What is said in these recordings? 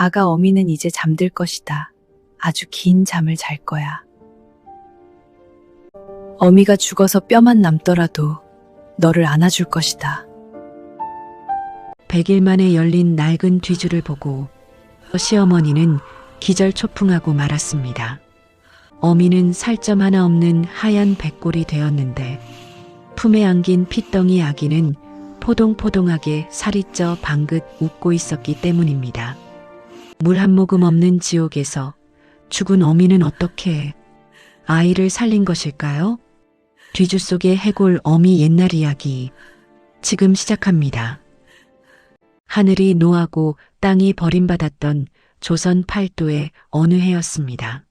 아가 어미는 이제 잠들 것이다. 아주 긴 잠을 잘 거야. 어미가 죽어서 뼈만 남더라도 너를 안아줄 것이다. 100일 만에 열린 낡은 뒤주를 보고 시어머니는 기절초풍하고 말았습니다. 어미는 살점 하나 없는 하얀 백골이 되었는데 품에 안긴 핏덩이 아기는 포동포동하게 살이 쪄 방긋 웃고 있었기 때문입니다. 물 한 모금 없는 지옥에서 죽은 어미는 어떻게 아이를 살린 것일까요? 뒤주 속의 해골 어미 옛날 이야기 지금 시작합니다. 하늘이 노하고 땅이 버림받았던 조선 팔도의 어느 해였습니다.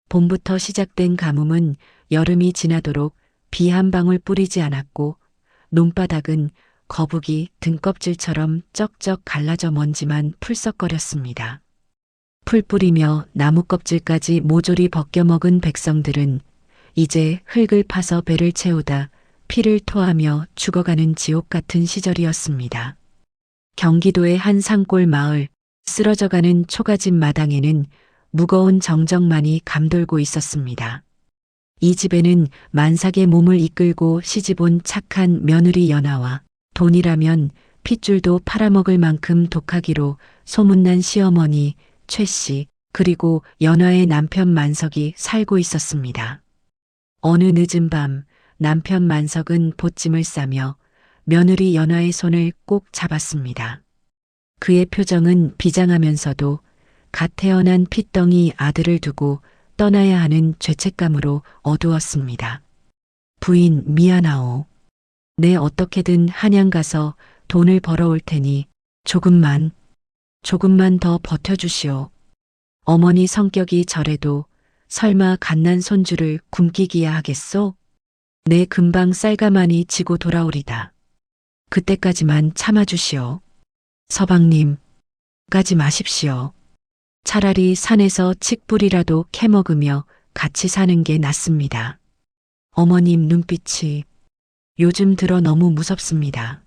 봄부터 시작된 가뭄은 여름이 지나도록 비 한 방울 뿌리지 않았고 논바닥은 거북이 등껍질처럼 쩍쩍 갈라져 먼지만 풀썩거렸습니다. 풀 뿌리며 나무 껍질까지 모조리 벗겨먹은 백성들은 이제 흙을 파서 배를 채우다 피를 토하며 죽어가는 지옥 같은 시절이었습니다. 경기도의 한 산골 마을, 쓰러져가는 초가집 마당에는 무거운 정적만이 감돌고 있었습니다. 이 집에는 만삭의 몸을 이끌고 시집온 착한 며느리 연하와 돈이라면 핏줄도 팔아먹을 만큼 독하기로 소문난 시어머니 최 씨, 그리고 연하의 남편 만석이 살고 있었습니다. 어느 늦은 밤 남편 만석은 보찜을 싸며 며느리 연하의 손을 꼭 잡았습니다. 그의 표정은 비장하면서도 갓 태어난 핏덩이 아들을 두고 떠나야 하는 죄책감으로 어두웠습니다. 부인 미안하오. 내 어떻게든 한양 가서 돈을 벌어올 테니 조금만 더 버텨주시오. 어머니 성격이 저래도 설마 갓난 손주를 굶기기야 하겠소? 내 금방 쌀가마니 지고 돌아오리다. 그때까지만 참아주시오. 서방님, 가지 마십시오. 차라리 산에서 칡뿌리라도 캐먹으며 같이 사는 게 낫습니다. 어머님 눈빛이 요즘 들어 너무 무섭습니다.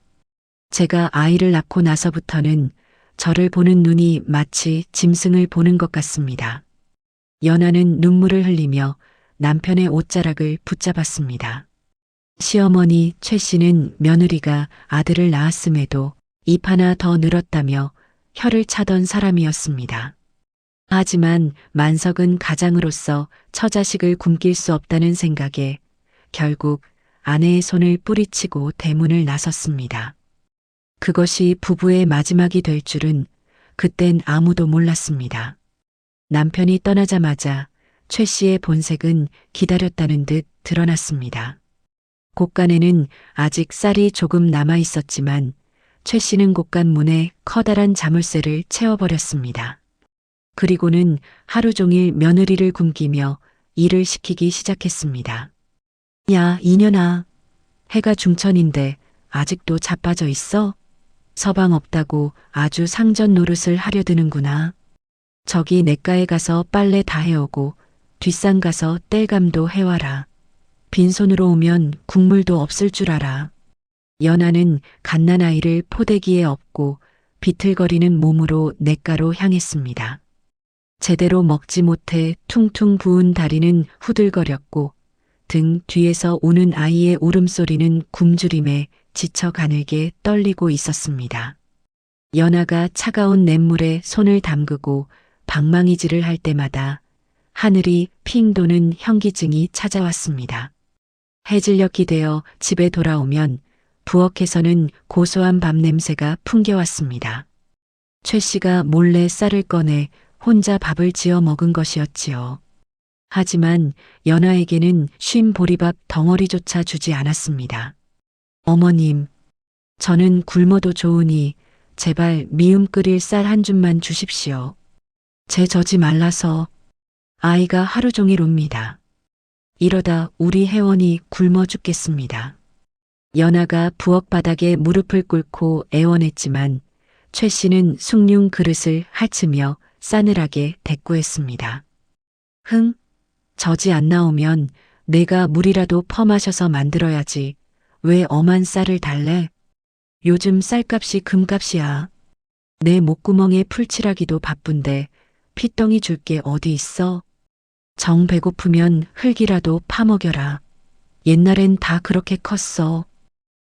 제가 아이를 낳고 나서부터는 저를 보는 눈이 마치 짐승을 보는 것 같습니다. 연하는 눈물을 흘리며 남편의 옷자락을 붙잡았습니다. 시어머니 최 씨는 며느리가 아들을 낳았음에도 입 하나 더 늘었다며 혀를 차던 사람이었습니다. 하지만 만석은 가장으로서 처자식을 굶길 수 없다는 생각에 결국 아내의 손을 뿌리치고 대문을 나섰습니다. 그것이 부부의 마지막이 될 줄은 그땐 아무도 몰랐습니다. 남편이 떠나자마자 최 씨의 본색은 기다렸다는 듯 드러났습니다. 곳간에는 아직 쌀이 조금 남아 있었지만 최 씨는 곳간 문에 커다란 자물쇠를 채워버렸습니다. 그리고는 하루 종일 며느리를 굶기며 일을 시키기 시작했습니다. 야, 이년아. 해가 중천인데 아직도 자빠져 있어? 서방 없다고 아주 상전 노릇을 하려 드는구나. 저기 냇가에 가서 빨래 다 해오고 뒷산 가서 땔감도 해와라. 빈손으로 오면 국물도 없을 줄 알아. 연하는 갓난아이를 포대기에 업고 비틀거리는 몸으로 냇가로 향했습니다. 제대로 먹지 못해 퉁퉁 부은 다리는 후들거렸고 등 뒤에서 우는 아이의 울음소리는 굶주림에 지쳐 가늘게 떨리고 있었습니다. 연하가 차가운 냇물에 손을 담그고 방망이질을 할 때마다 하늘이 핑 도는 현기증이 찾아왔습니다. 해질녘이 되어 집에 돌아오면 부엌에서는 고소한 밥 냄새가 풍겨왔습니다. 최 씨가 몰래 쌀을 꺼내 혼자 밥을 지어 먹은 것이었지요. 하지만 연하에게는 쉰 보리밥 덩어리조차 주지 않았습니다. 어머님, 저는 굶어도 좋으니 제발 미음 끓일 쌀 한 줌만 주십시오. 제 젖이 말라서 아이가 하루 종일 웁니다. 이러다 우리 혜원이 굶어 죽겠습니다. 연하가 부엌 바닥에 무릎을 꿇고 애원했지만 최 씨는 숭늉 그릇을 핥으며 싸늘하게 대꾸했습니다. 흥, 젖이 안 나오면 내가 물이라도 퍼마셔서 만들어야지. 왜 엄한 쌀을 달래? 요즘 쌀값이 금값이야. 내 목구멍에 풀칠하기도 바쁜데 핏덩이 줄 게 어디 있어? 정 배고프면 흙이라도 파먹여라. 옛날엔 다 그렇게 컸어.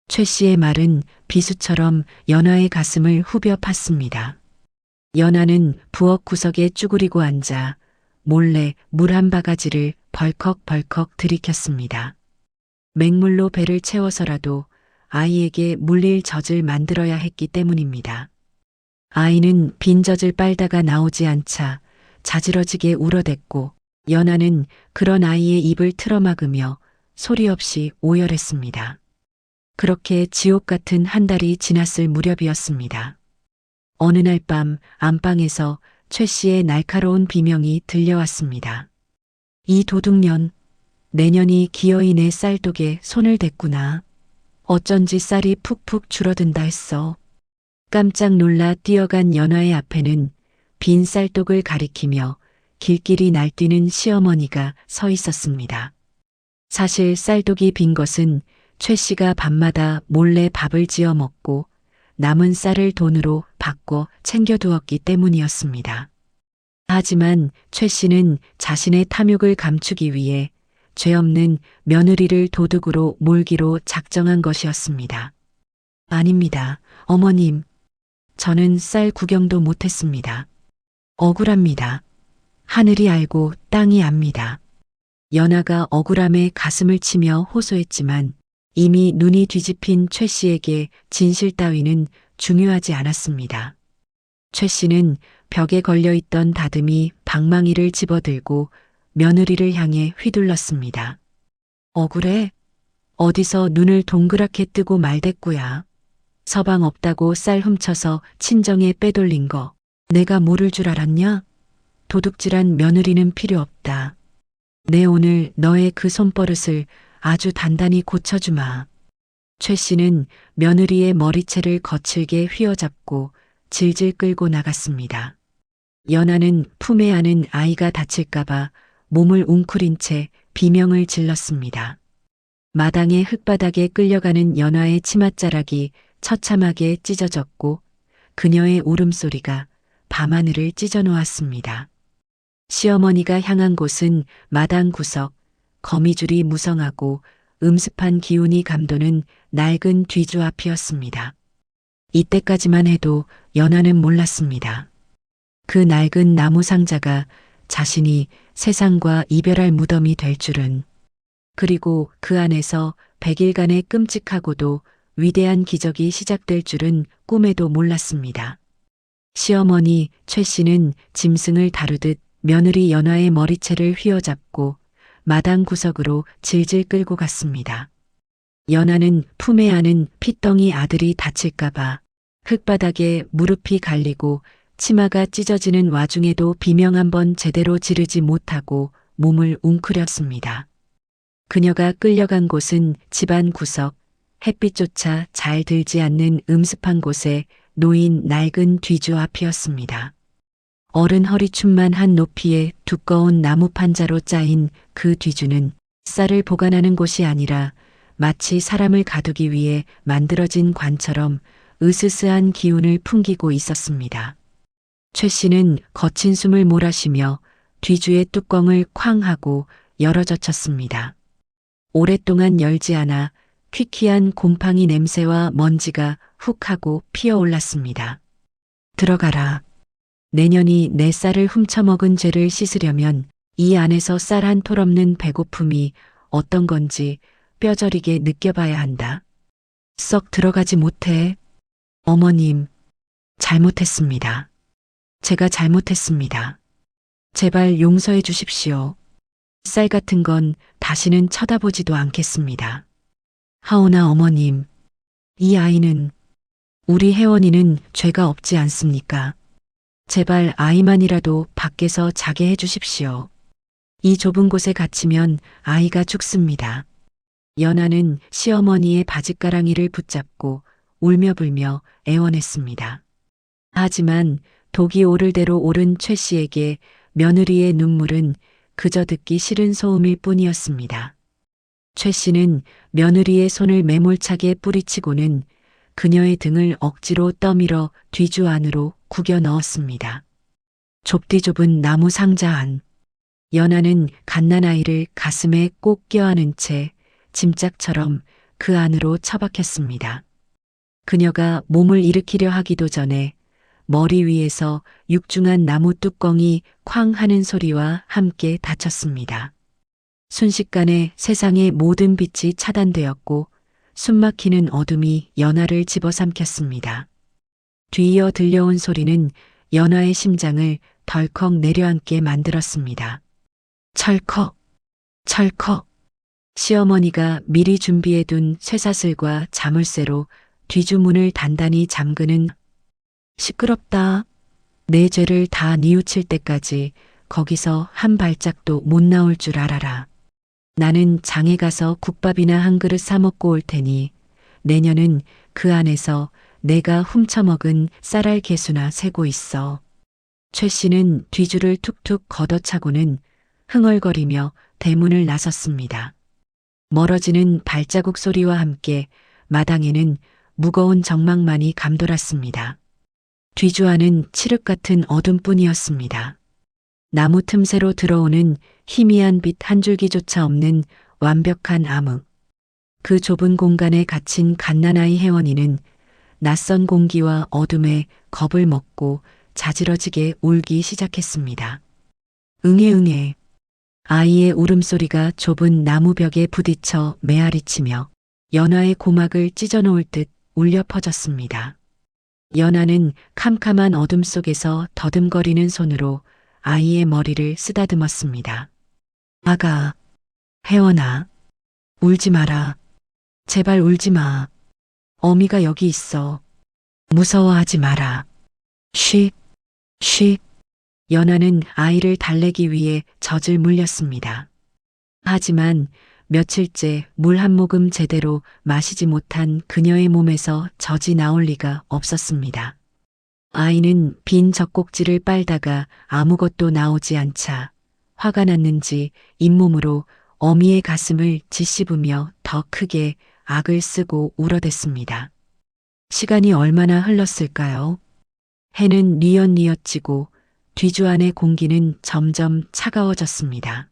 최 씨의 말은 비수처럼 연아의 가슴을 후벼 팠습니다. 연아는 부엌 구석에 쭈그리고 앉아 몰래 물 한 바가지를 벌컥벌컥 들이켰습니다. 맹물로 배를 채워서라도 아이에게 물릴 젖을 만들어야 했기 때문입니다. 아이는 빈 젖을 빨다가 나오지 않자 자지러지게 울어댔고 연아는 그런 아이의 입을 틀어막으며 소리 없이 오열했습니다. 그렇게 지옥 같은 한 달이 지났을 무렵이었습니다. 어느 날 밤 안방에서 최 씨의 날카로운 비명이 들려왔습니다. 이 도둑년, 내년이 기어이 내 쌀독에 손을 댔구나. 어쩐지 쌀이 푹푹 줄어든다 했어. 깜짝 놀라 뛰어간 연화의 앞에는 빈 쌀독을 가리키며 길길이 날뛰는 시어머니가 서 있었습니다. 사실 쌀독이 빈 것은 최 씨가 밤마다 몰래 밥을 지어 먹고 남은 쌀을 돈으로 바꿔 챙겨두었기 때문이었습니다. 하지만 최 씨는 자신의 탐욕을 감추기 위해 죄 없는 며느리를 도둑으로 몰기로 작정한 것이었습니다. 아닙니다, 어머님. 저는 쌀 구경도 못했습니다. 억울합니다. 하늘이 알고 땅이 압니다. 연아가 억울함에 가슴을 치며 호소했지만 이미 눈이 뒤집힌 최 씨에게 진실 따위는 중요하지 않았습니다. 최 씨는 벽에 걸려있던 다듬이 방망이를 집어들고 며느리를 향해 휘둘렀습니다. 억울해? 어디서 눈을 동그랗게 뜨고 말댔구야. 서방 없다고 쌀 훔쳐서 친정에 빼돌린 거 내가 모를 줄 알았냐? 도둑질한 며느리는 필요 없다. 내 오늘 너의 그 손버릇을 아주 단단히 고쳐주마. 최 씨는 며느리의 머리채를 거칠게 휘어잡고 질질 끌고 나갔습니다. 연아는 품에 안은 아이가 다칠까봐 몸을 웅크린 채 비명을 질렀습니다. 마당의 흙바닥에 끌려가는 연아의 치맛자락이 처참하게 찢어졌고 그녀의 울음소리가 밤하늘을 찢어놓았습니다. 시어머니가 향한 곳은 마당 구석, 거미줄이 무성하고 음습한 기운이 감도는 낡은 뒤주 앞이었습니다. 이때까지만 해도 연아는 몰랐습니다. 그 낡은 나무 상자가 자신이 세상과 이별할 무덤이 될 줄은, 그리고 그 안에서 100일간의 끔찍하고도 위대한 기적이 시작될 줄은 꿈에도 몰랐습니다. 시어머니 최 씨는 짐승을 다루듯 며느리 연아의 머리채를 휘어잡고 마당 구석으로 질질 끌고 갔습니다. 연아는 품에 안은 핏덩이 아들이 다칠까봐 흙바닥에 무릎이 갈리고 치마가 찢어지는 와중에도 비명 한번 제대로 지르지 못하고 몸을 웅크렸습니다. 그녀가 끌려간 곳은 집안 구석, 햇빛조차 잘 들지 않는 음습한 곳에 놓인 낡은 뒤주 앞이었습니다. 어른 허리춤만 한 높이의 두꺼운 나무 판자로 짜인 그 뒤주는 쌀을 보관하는 곳이 아니라 마치 사람을 가두기 위해 만들어진 관처럼 으스스한 기운을 풍기고 있었습니다. 최 씨는 거친 숨을 몰아쉬며 뒤주의 뚜껑을 쾅 하고 열어젖혔습니다. 오랫동안 열지 않아 퀴퀴한 곰팡이 냄새와 먼지가 훅 하고 피어올랐습니다. 들어가라. 내년이 내 쌀을 훔쳐먹은 죄를 씻으려면 이 안에서 쌀 한 톨 없는 배고픔이 어떤 건지 뼈저리게 느껴봐야 한다. 썩 들어가지 못해. 어머님, 잘못했습니다. 제가 잘못했습니다. 제발 용서해 주십시오. 쌀 같은 건 다시는 쳐다보지도 않겠습니다. 하오나 어머님, 이 아이는, 우리 혜원이는 죄가 없지 않습니까? 제발 아이만이라도 밖에서 자게 해 주십시오. 이 좁은 곳에 갇히면 아이가 죽습니다. 연아는 시어머니의 바짓가랑이를 붙잡고 울며불며 애원했습니다. 하지만 독이 오를 대로 오른 최 씨에게 며느리의 눈물은 그저 듣기 싫은 소음일 뿐이었습니다. 최 씨는 며느리의 손을 매몰차게 뿌리치고는 그녀의 등을 억지로 떠밀어 뒤주 안으로 구겨 넣었습니다. 좁디좁은 나무 상자 안. 연하는 갓난아이를 가슴에 꼭 껴안은 채 짐짝처럼 그 안으로 처박혔습니다. 그녀가 몸을 일으키려 하기도 전에 머리 위에서 육중한 나무 뚜껑이 쾅 하는 소리와 함께 닫혔습니다. 순식간에 세상의 모든 빛이 차단되었고 숨막히는 어둠이 연하를 집어삼켰습니다. 뒤이어 들려온 소리는 연하의 심장을 덜컥 내려앉게 만들었습니다. 철컥, 철컥. 시어머니가 미리 준비해둔 쇠사슬과 자물쇠로 뒤주문을 단단히 잠그는. 시끄럽다. 내 죄를 다 뉘우칠 때까지 거기서 한 발짝도 못 나올 줄 알아라. 나는 장에 가서 국밥이나 한 그릇 사 먹고 올 테니 내년은 그 안에서 내가 훔쳐먹은 쌀알 개수나 세고 있어. 최 씨는 뒤줄을 툭툭 걷어차고는 흥얼거리며 대문을 나섰습니다. 멀어지는 발자국 소리와 함께 마당에는 무거운 정막만이 감돌았습니다. 뒤주 안은 칠흑 같은 어둠뿐이었습니다. 나무 틈새로 들어오는 희미한 빛 한 줄기조차 없는 완벽한 암흑. 그 좁은 공간에 갇힌 갓난아이 혜원이는 낯선 공기와 어둠에 겁을 먹고 자지러지게 울기 시작했습니다. 응애응애. 아이의 울음소리가 좁은 나무벽에 부딪혀 메아리치며 연하의 고막을 찢어놓을 듯 울려 퍼졌습니다. 연하는 캄캄한 어둠 속에서 더듬거리는 손으로 아이의 머리를 쓰다듬었습니다. 아가, 혜원아, 울지 마라. 제발 울지 마. 어미가 여기 있어. 무서워하지 마라. 쉿, 쉿. 연하는 아이를 달래기 위해 젖을 물렸습니다. 하지만 며칠째 물 한 모금 제대로 마시지 못한 그녀의 몸에서 젖이 나올 리가 없었습니다. 아이는 빈 젖꼭지를 빨다가 아무것도 나오지 않자 화가 났는지 잇몸으로 어미의 가슴을 짓씹으며 더 크게 악을 쓰고 울어댔습니다. 시간이 얼마나 흘렀을까요? 해는 뉘엿뉘엿 지고 뒤주 안의 공기는 점점 차가워졌습니다.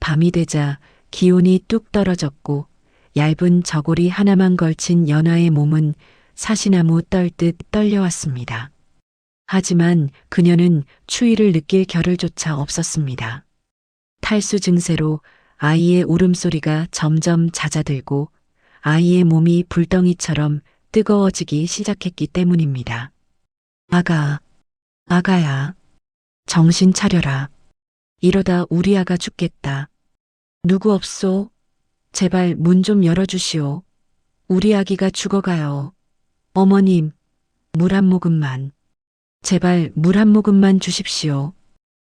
밤이 되자 기온이 뚝 떨어졌고 얇은 저고리 하나만 걸친 연하의 몸은 사시나무 떨듯 떨려왔습니다. 하지만 그녀는 추위를 느낄 겨를조차 없었습니다. 탈수 증세로 아이의 울음소리가 점점 잦아들고 아이의 몸이 불덩이처럼 뜨거워지기 시작했기 때문입니다. 아가, 아가야, 정신 차려라. 이러다 우리 아가 죽겠다. 누구 없소? 제발 문 좀 열어주시오. 우리 아기가 죽어가요. 어머님, 물 한 모금만. 제발 물 한 모금만 주십시오.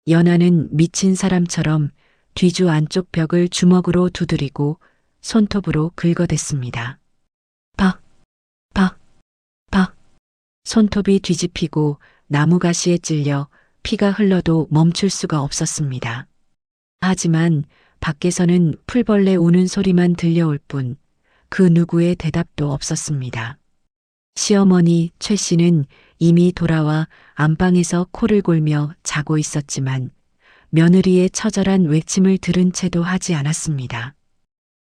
연하는 미친 사람처럼 뒤주 안쪽 벽을 주먹으로 두드리고 손톱으로 긁어댔습니다. 박, 박, 박. 손톱이 뒤집히고 나무가시에 찔려 피가 흘러도 멈출 수가 없었습니다. 하지만 밖에서는 풀벌레 우는 소리만 들려올 뿐 그 누구의 대답도 없었습니다. 시어머니 최 씨는 이미 돌아와 안방에서 코를 골며 자고 있었지만 며느리의 처절한 외침을 들은 채도 하지 않았습니다.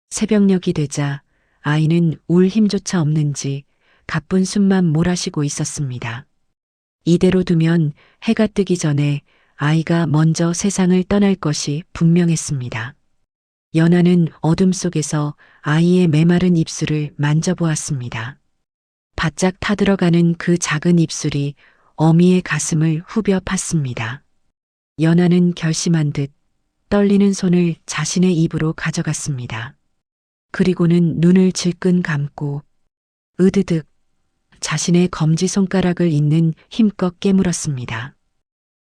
새벽녘이 되자 아이는 울 힘조차 없는지 가쁜 숨만 몰아쉬고 있었습니다. 이대로 두면 해가 뜨기 전에 아이가 먼저 세상을 떠날 것이 분명했습니다. 연하는 어둠 속에서 아이의 메마른 입술을 만져보았습니다. 바짝 타들어가는 그 작은 입술이 어미의 가슴을 후벼 팠습니다. 연하는 결심한 듯 떨리는 손을 자신의 입으로 가져갔습니다. 그리고는 눈을 질끈 감고 으드득 자신의 검지손가락을 잇는 힘껏 깨물었습니다.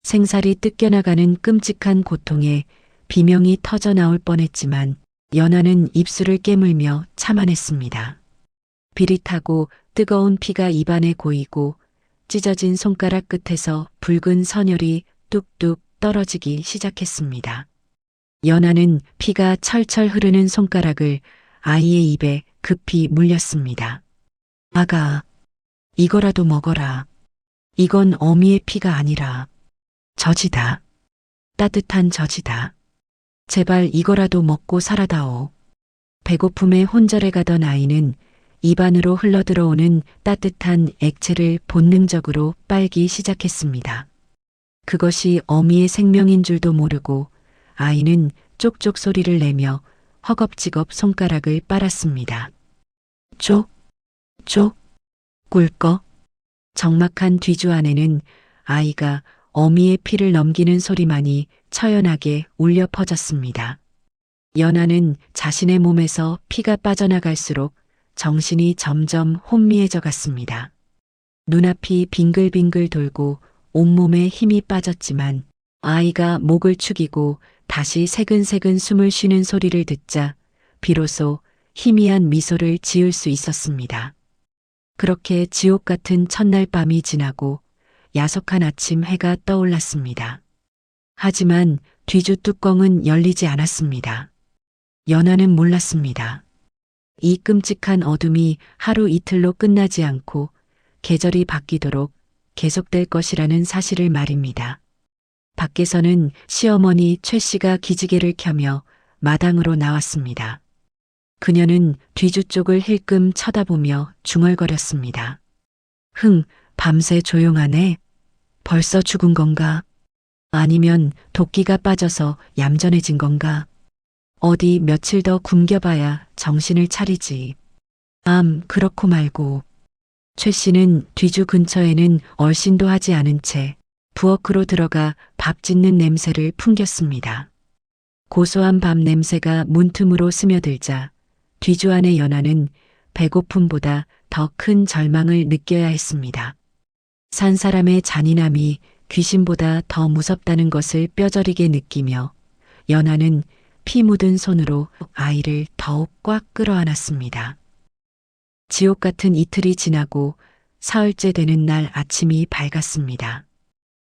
생살이 뜯겨나가는 끔찍한 고통에 비명이 터져 나올 뻔했지만 연하는 입술을 깨물며 참아냈습니다. 비릿하고 뜨거운 피가 입안에 고이고 찢어진 손가락 끝에서 붉은 선혈이 뚝뚝 떨어지기 시작했습니다. 연하는 피가 철철 흐르는 손가락을 아이의 입에 급히 물렸습니다. 아가, 이거라도 먹어라. 이건 어미의 피가 아니라 젖이다. 따뜻한 젖이다. 제발 이거라도 먹고 살아다오. 배고픔에 혼절해 가던 아이는 입안으로 흘러들어오는 따뜻한 액체를 본능적으로 빨기 시작했습니다. 그것이 어미의 생명인 줄도 모르고 아이는 쪽쪽 소리를 내며 허겁지겁 손가락을 빨았습니다. 쪽, 쪽, 꿀꺽. 적막한 뒤주 안에는 아이가 어미의 피를 넘기는 소리만이 처연하게 울려 퍼졌습니다. 연아는 자신의 몸에서 피가 빠져나갈수록 정신이 점점 혼미해져 갔습니다. 눈앞이 빙글빙글 돌고 온몸에 힘이 빠졌지만 아이가 목을 축이고 다시 새근새근 숨을 쉬는 소리를 듣자 비로소 희미한 미소를 지을 수 있었습니다. 그렇게 지옥 같은 첫날 밤이 지나고 야속한 아침 해가 떠올랐습니다. 하지만 뒤주 뚜껑은 열리지 않았습니다. 연아는 몰랐습니다. 이 끔찍한 어둠이 하루 이틀로 끝나지 않고 계절이 바뀌도록 계속될 것이라는 사실을 말입니다. 밖에서는 시어머니 최 씨가 기지개를 켜며 마당으로 나왔습니다. 그녀는 뒤주 쪽을 힐끔 쳐다보며 중얼거렸습니다. 밤새 조용하네. 벌써 죽은 건가? 아니면 도끼가 빠져서 얌전해진 건가? 어디 며칠 더 굶겨봐야 정신을 차리지. 그렇고 말고. 최 씨는 뒤주 근처에는 얼씬도 하지 않은 채 부엌으로 들어가 밥 짓는 냄새를 풍겼습니다. 고소한 밥 냄새가 문틈으로 스며들자 뒤주 안의 연아는 배고픔보다 더 큰 절망을 느껴야 했습니다. 산 사람의 잔인함이 귀신보다 더 무섭다는 것을 뼈저리게 느끼며 연아는 피 묻은 손으로 아이를 더욱 꽉 끌어안았습니다. 지옥 같은 이틀이 지나고 사흘째 되는 날 아침이 밝았습니다.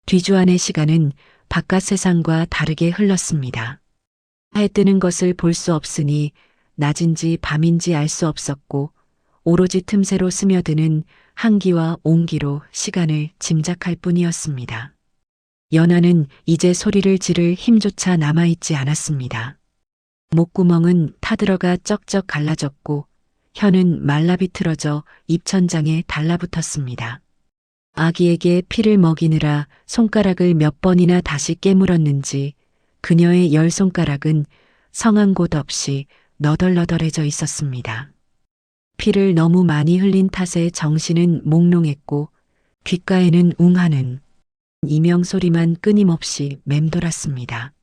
뒤주 안의 시간은 바깥 세상과 다르게 흘렀습니다. 해 뜨는 것을 볼 수 없으니 낮인지 밤인지 알 수 없었고 오로지 틈새로 스며드는 한기와 온기로 시간을 짐작할 뿐이었습니다. 연아는 이제 소리를 지를 힘조차 남아있지 않았습니다. 목구멍은 타들어가 쩍쩍 갈라졌고 혀는 말라비틀어져 입천장에 달라붙었습니다. 아기에게 피를 먹이느라 손가락을 몇 번이나 다시 깨물었는지 그녀의 열 손가락은 성한 곳 없이 너덜너덜해져 있었습니다. 피를 너무 많이 흘린 탓에 정신은 몽롱했고 귓가에는 웅하는 이명 소리만 끊임없이 맴돌았습니다.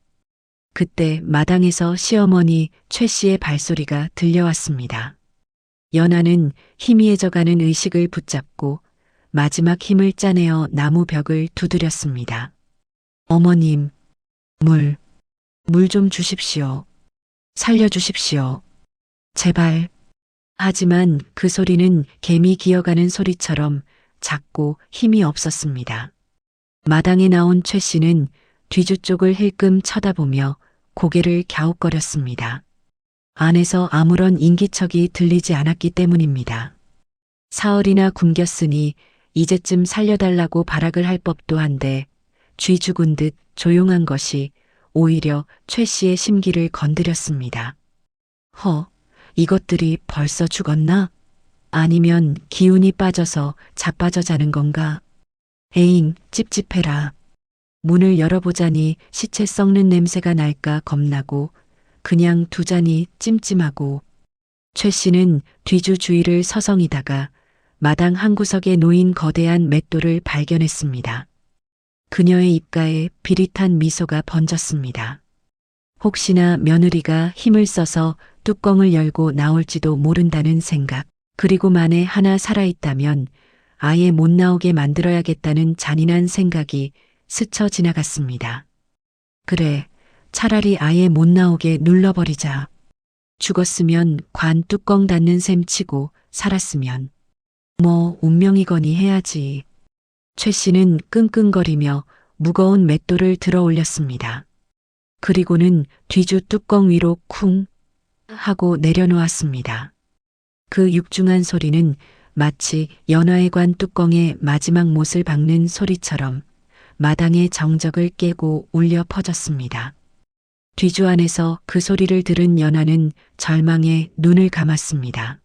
그때 마당에서 시어머니 최 씨의 발소리가 들려왔습니다. 연아는 희미해져가는 의식을 붙잡고 마지막 힘을 짜내어 나무 벽을 두드렸습니다. 어머님, 물 좀 주십시오. 살려주십시오. 제발. 하지만 그 소리는 개미 기어가는 소리처럼 작고 힘이 없었습니다. 마당에 나온 최 씨는 뒤주 쪽을 힐끔 쳐다보며 고개를 갸웃거렸습니다. 안에서 아무런 인기척이 들리지 않았기 때문입니다. 사흘이나 굶겼으니 이제쯤 살려달라고 발악을 할 법도 한데 쥐 죽은 듯 조용한 것이 오히려 최 씨의 심기를 건드렸습니다. 이것들이 벌써 죽었나? 아니면 기운이 빠져서 자빠져 자는 건가? 에잉, 찝찝해라. 문을 열어보자니 시체 썩는 냄새가 날까 겁나고 그냥 두자니 찜찜하고 최 씨는 뒤주 주위를 서성이다가 마당 한 구석에 놓인 거대한 맷돌을 발견했습니다. 그녀의 입가에 비릿한 미소가 번졌습니다. 혹시나 며느리가 힘을 써서 뚜껑을 열고 나올지도 모른다는 생각, 그리고 만에 하나 살아있다면 아예 못 나오게 만들어야겠다는 잔인한 생각이 스쳐 지나갔습니다. 그래, 차라리 아예 못 나오게 눌러버리자. 죽었으면 관 뚜껑 닫는 셈 치고 살았으면 운명이거니 해야지. 최 씨는 끙끙거리며 무거운 맷돌을 들어 올렸습니다. 그리고는 뒤주 뚜껑 위로 쿵 하고 내려놓았습니다. 그 육중한 소리는 마치 연화의 관 뚜껑에 마지막 못을 박는 소리처럼 마당의 정적을 깨고 울려 퍼졌습니다. 뒤주 안에서 그 소리를 들은 연화는 절망에 눈을 감았습니다.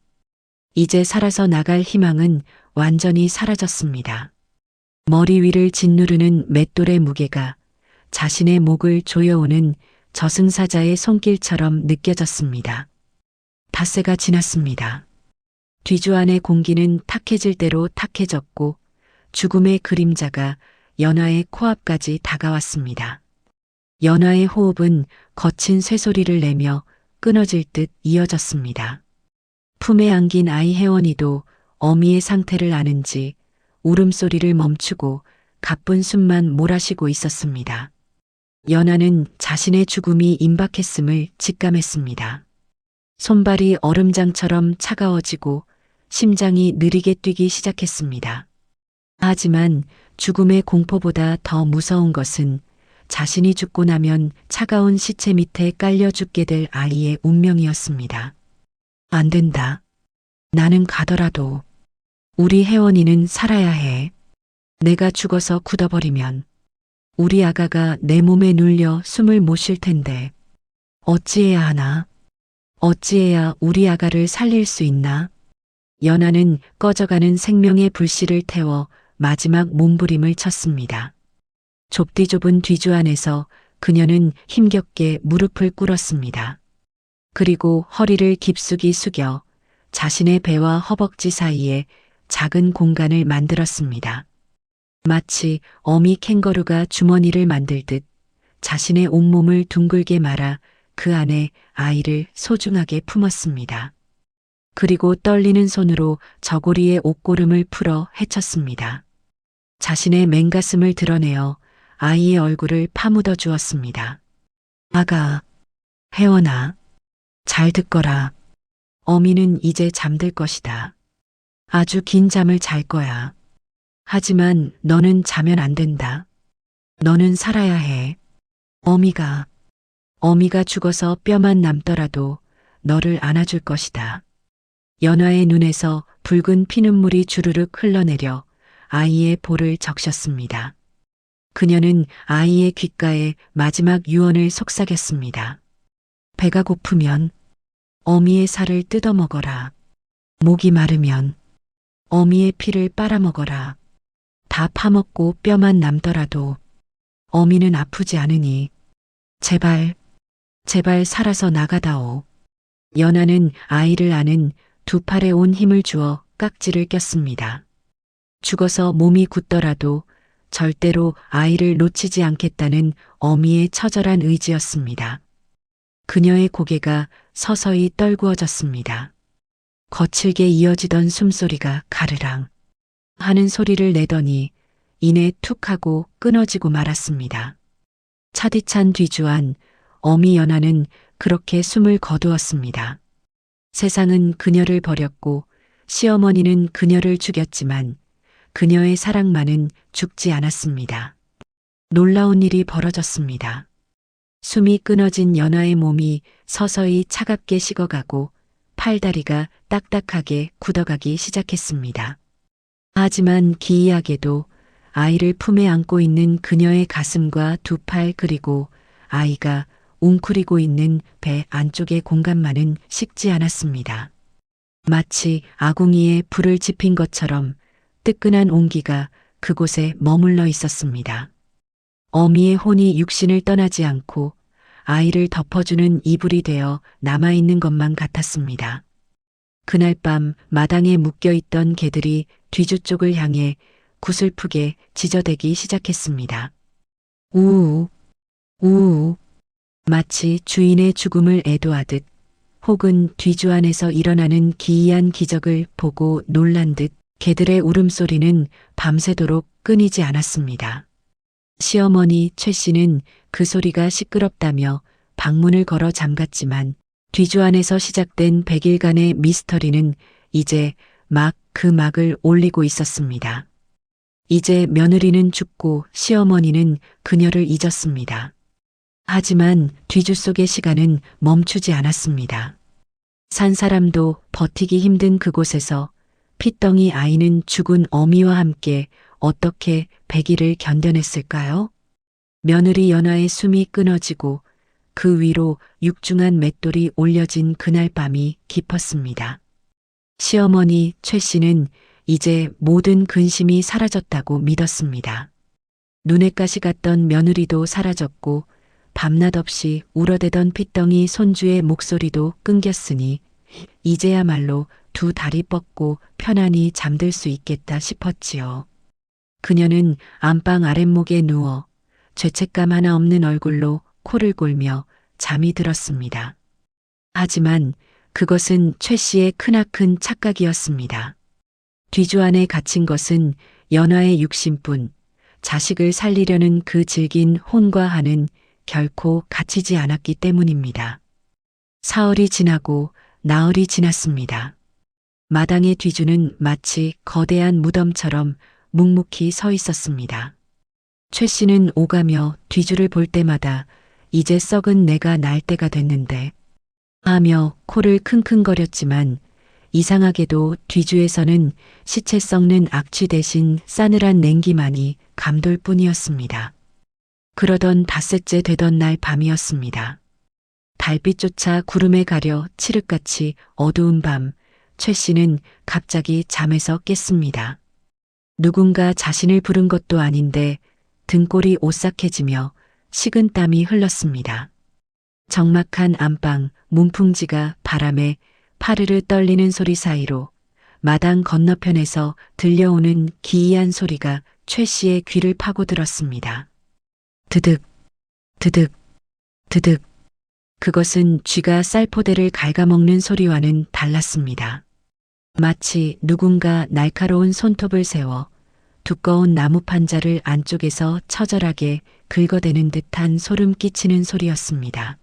이제 살아서 나갈 희망은 완전히 사라졌습니다. 머리 위를 짓누르는 맷돌의 무게가 자신의 목을 조여오는 저승사자의 손길처럼 느껴졌습니다. 닷새가 지났습니다. 뒤주 안의 공기는 탁해질 대로 탁해졌고 죽음의 그림자가 연화의 코앞까지 다가왔습니다. 연화의 호흡은 거친 쇠소리를 내며 끊어질 듯 이어졌습니다. 품에 안긴 아이 혜원이도 어미의 상태를 아는지 울음소리를 멈추고 가쁜 숨만 몰아쉬고 있었습니다. 연화는 자신의 죽음이 임박했음을 직감했습니다. 손발이 얼음장처럼 차가워지고 심장이 느리게 뛰기 시작했습니다. 하지만 죽음의 공포보다 더 무서운 것은 자신이 죽고 나면 차가운 시체 밑에 깔려 죽게 될 아이의 운명이었습니다. 안 된다. 나는 가더라도 우리 혜원이는 살아야 해. 내가 죽어서 굳어버리면 우리 아가가 내 몸에 눌려 숨을 못 쉴 텐데 어찌해야 하나? 어찌해야 우리 아가를 살릴 수 있나? 연화는 꺼져가는 생명의 불씨를 태워 마지막 몸부림을 쳤습니다. 좁디좁은 뒤주 안에서 그녀는 힘겹게 무릎을 꿇었습니다. 그리고 허리를 깊숙이 숙여 자신의 배와 허벅지 사이에 작은 공간을 만들었습니다. 마치 어미 캥거루가 주머니를 만들듯 자신의 온몸을 둥글게 말아 그 안에 아이를 소중하게 품었습니다. 그리고 떨리는 손으로 저고리의 옷고름을 풀어 헤쳤습니다. 자신의 맨가슴을 드러내어 아이의 얼굴을 파묻어 주었습니다. 아가, 혜원아, 잘 듣거라. 어미는 이제 잠들 것이다. 아주 긴 잠을 잘 거야. 하지만 너는 자면 안 된다. 너는 살아야 해. 어미가 죽어서 뼈만 남더라도 너를 안아줄 것이다. 연화의 눈에서 붉은 피눈물이 주르륵 흘러내려 아이의 볼을 적셨습니다. 그녀는 아이의 귓가에 마지막 유언을 속삭였습니다. 배가 고프면 어미의 살을 뜯어먹어라. 목이 마르면 어미의 피를 빨아먹어라. 다 파먹고 뼈만 남더라도 어미는 아프지 않으니 제발 살아서 나가다오. 연화는 아이를 안은 두 팔에 온 힘을 주어 깍지를 꼈습니다. 죽어서 몸이 굳더라도 절대로 아이를 놓치지 않겠다는 어미의 처절한 의지였습니다. 그녀의 고개가 서서히 떨구어졌습니다. 거칠게 이어지던 숨소리가 가르랑 하는 소리를 내더니 이내 툭 하고 끊어지고 말았습니다. 차디찬 뒤주안 어미 연화는 그렇게 숨을 거두었습니다. 세상은 그녀를 버렸고 시어머니는 그녀를 죽였지만 그녀의 사랑만은 죽지 않았습니다. 놀라운 일이 벌어졌습니다. 숨이 끊어진 연화의 몸이 서서히 차갑게 식어가고 팔다리가 딱딱하게 굳어가기 시작했습니다. 하지만 기이하게도 아이를 품에 안고 있는 그녀의 가슴과 두 팔 그리고 아이가 웅크리고 있는 배 안쪽의 공간만은 식지 않았습니다. 마치 아궁이에 불을 지핀 것처럼 뜨끈한 온기가 그곳에 머물러 있었습니다. 어미의 혼이 육신을 떠나지 않고 아이를 덮어주는 이불이 되어 남아있는 것만 같았습니다. 그날 밤 마당에 묶여있던 개들이 뒤주 쪽을 향해 구슬프게 짖어대기 시작했습니다. 우우, 우우, 마치 주인의 죽음을 애도하듯 혹은 뒤주 안에서 일어나는 기이한 기적을 보고 놀란 듯 개들의 울음소리는 밤새도록 끊이지 않았습니다. 시어머니 최 씨는 그 소리가 시끄럽다며 방문을 걸어 잠갔지만 뒤주 안에서 시작된 100일간의 미스터리는 이제 막 그 막을 올리고 있었습니다. 이제 며느리는 죽고 시어머니는 그녀를 잊었습니다. 하지만 뒤주 속의 시간은 멈추지 않았습니다. 산 사람도 버티기 힘든 그곳에서 핏덩이 아이는 죽은 어미와 함께 어떻게 100일을 견뎌냈을까요? 며느리 연화의 숨이 끊어지고 그 위로 육중한 맷돌이 올려진 그날 밤이 깊었습니다. 시어머니 최 씨는 이제 모든 근심이 사라졌다고 믿었습니다. 눈에 가시 갔던 며느리도 사라졌고 밤낮 없이 울어대던 핏덩이 손주의 목소리도 끊겼으니 이제야말로 두 다리 뻗고 편안히 잠들 수 있겠다 싶었지요. 그녀는 안방 아랫목에 누워 죄책감 하나 없는 얼굴로 코를 골며 잠이 들었습니다. 하지만 그것은 최 씨의 크나큰 착각이었습니다. 뒤주 안에 갇힌 것은 연화의 육신뿐, 자식을 살리려는 그 질긴 혼과 한은 결코 갇히지 않았기 때문입니다. 사흘이 지나고 나흘이 지났습니다. 마당의 뒤주는 마치 거대한 무덤처럼 묵묵히 서 있었습니다. 최 씨는 오가며 뒤주를 볼 때마다 이제 썩은 내가 날 때가 됐는데 하며 코를 킁킁거렸지만 이상하게도 뒤주에서는 시체 썩는 악취 대신 싸늘한 냉기만이 감돌 뿐이었습니다. 그러던 닷새째 되던 날 밤이었습니다. 달빛조차 구름에 가려 칠흑같이 어두운 밤, 최 씨는 갑자기 잠에서 깼습니다. 누군가 자신을 부른 것도 아닌데 등골이 오싹해지며 식은 땀이 흘렀습니다. 적막한 안방 문풍지가 바람에 파르르 떨리는 소리 사이로 마당 건너편에서 들려오는 기이한 소리가 최 씨의 귀를 파고들었습니다. 드득, 드득, 드득. 그것은 쥐가 쌀포대를 갉아먹는 소리와는 달랐습니다. 마치 누군가 날카로운 손톱을 세워 두꺼운 나무 판자를 안쪽에서 처절하게 긁어대는 듯한 소름 끼치는 소리였습니다.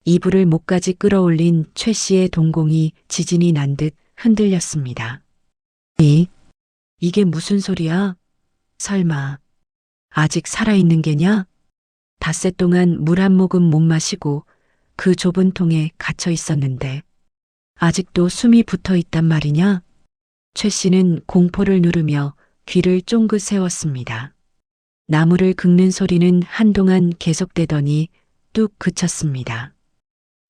이불을 목까지 끌어올린 최 씨의 동공이 지진이 난 듯 흔들렸습니다. 이게 무슨 소리야? 설마 아직 살아있는 게냐? 닷새 동안 물 한 모금 못 마시고 그 좁은 통에 갇혀 있었는데 아직도 숨이 붙어 있단 말이냐? 최 씨는 공포를 누르며 귀를 쫑긋 세웠습니다. 나무를 긁는 소리는 한동안 계속되더니 뚝 그쳤습니다.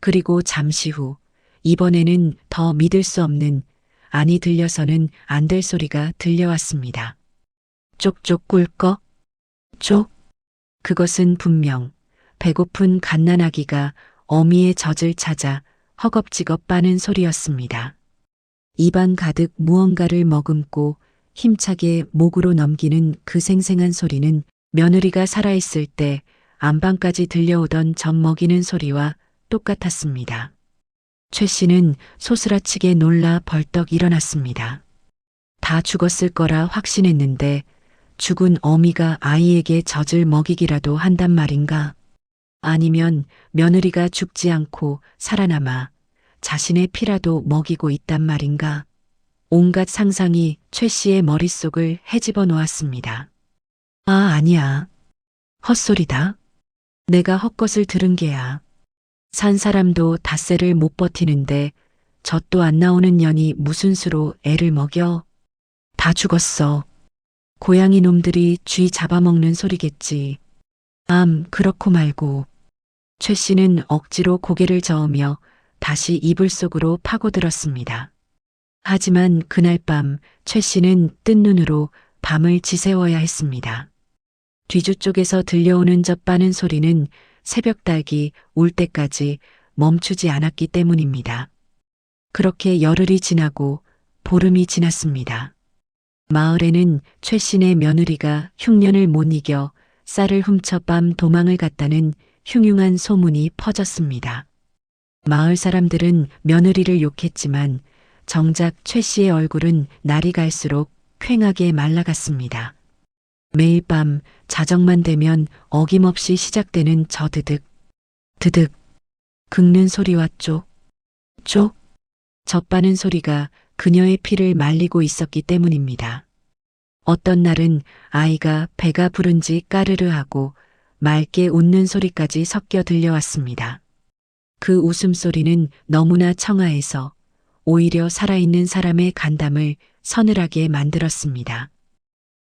그리고 잠시 후 이번에는 더 믿을 수 없는, 아니 들려서는 안 될 소리가 들려왔습니다. 쪽쪽 꿀꺽? 쪽? 그것은 분명 배고픈 갓난아기가 어미의 젖을 찾아 허겁지겁 빠는 소리였습니다. 입안 가득 무언가를 머금고 힘차게 목으로 넘기는 그 생생한 소리는 며느리가 살아있을 때 안방까지 들려오던 젖 먹이는 소리와 똑같았습니다. 최 씨는 소스라치게 놀라 벌떡 일어났습니다. 다 죽었을 거라 확신했는데 죽은 어미가 아이에게 젖을 먹이기라도 한단 말인가? 아니면 며느리가 죽지 않고 살아남아 자신의 피라도 먹이고 있단 말인가? 온갖 상상이 최 씨의 머릿속을 헤집어 놓았습니다. 아, 아니야. 헛소리다. 내가 헛것을 들은 게야. 산 사람도 닷새를 못 버티는데 젖도 안 나오는 년이 무슨 수로 애를 먹여? 다 죽었어. 고양이 놈들이 쥐 잡아먹는 소리겠지. 그렇고 말고. 최 씨는 억지로 고개를 저으며 다시 이불 속으로 파고들었습니다. 하지만 그날 밤 최 씨는 뜬 눈으로 밤을 지새워야 했습니다. 뒤주 쪽에서 들려오는 젖 빠는 소리는 새벽 닭이 울 때까지 멈추지 않았기 때문입니다. 그렇게 열흘이 지나고 보름이 지났습니다. 마을에는 최 씨네 며느리가 흉년을 못 이겨 쌀을 훔쳐 밤 도망을 갔다는 흉흉한 소문이 퍼졌습니다. 마을 사람들은 며느리를 욕했지만 정작 최 씨의 얼굴은 날이 갈수록 퀭하게 말라갔습니다. 매일 밤 자정만 되면 어김없이 시작되는 저 드득, 드득, 긁는 소리와 쪽, 쪽, 젖바는 소리가 그녀의 피를 말리고 있었기 때문입니다. 어떤 날은 아이가 배가 부른지 까르르 하고 맑게 웃는 소리까지 섞여 들려왔습니다. 그 웃음소리는 너무나 청아해서 오히려 살아있는 사람의 간담을 서늘하게 만들었습니다.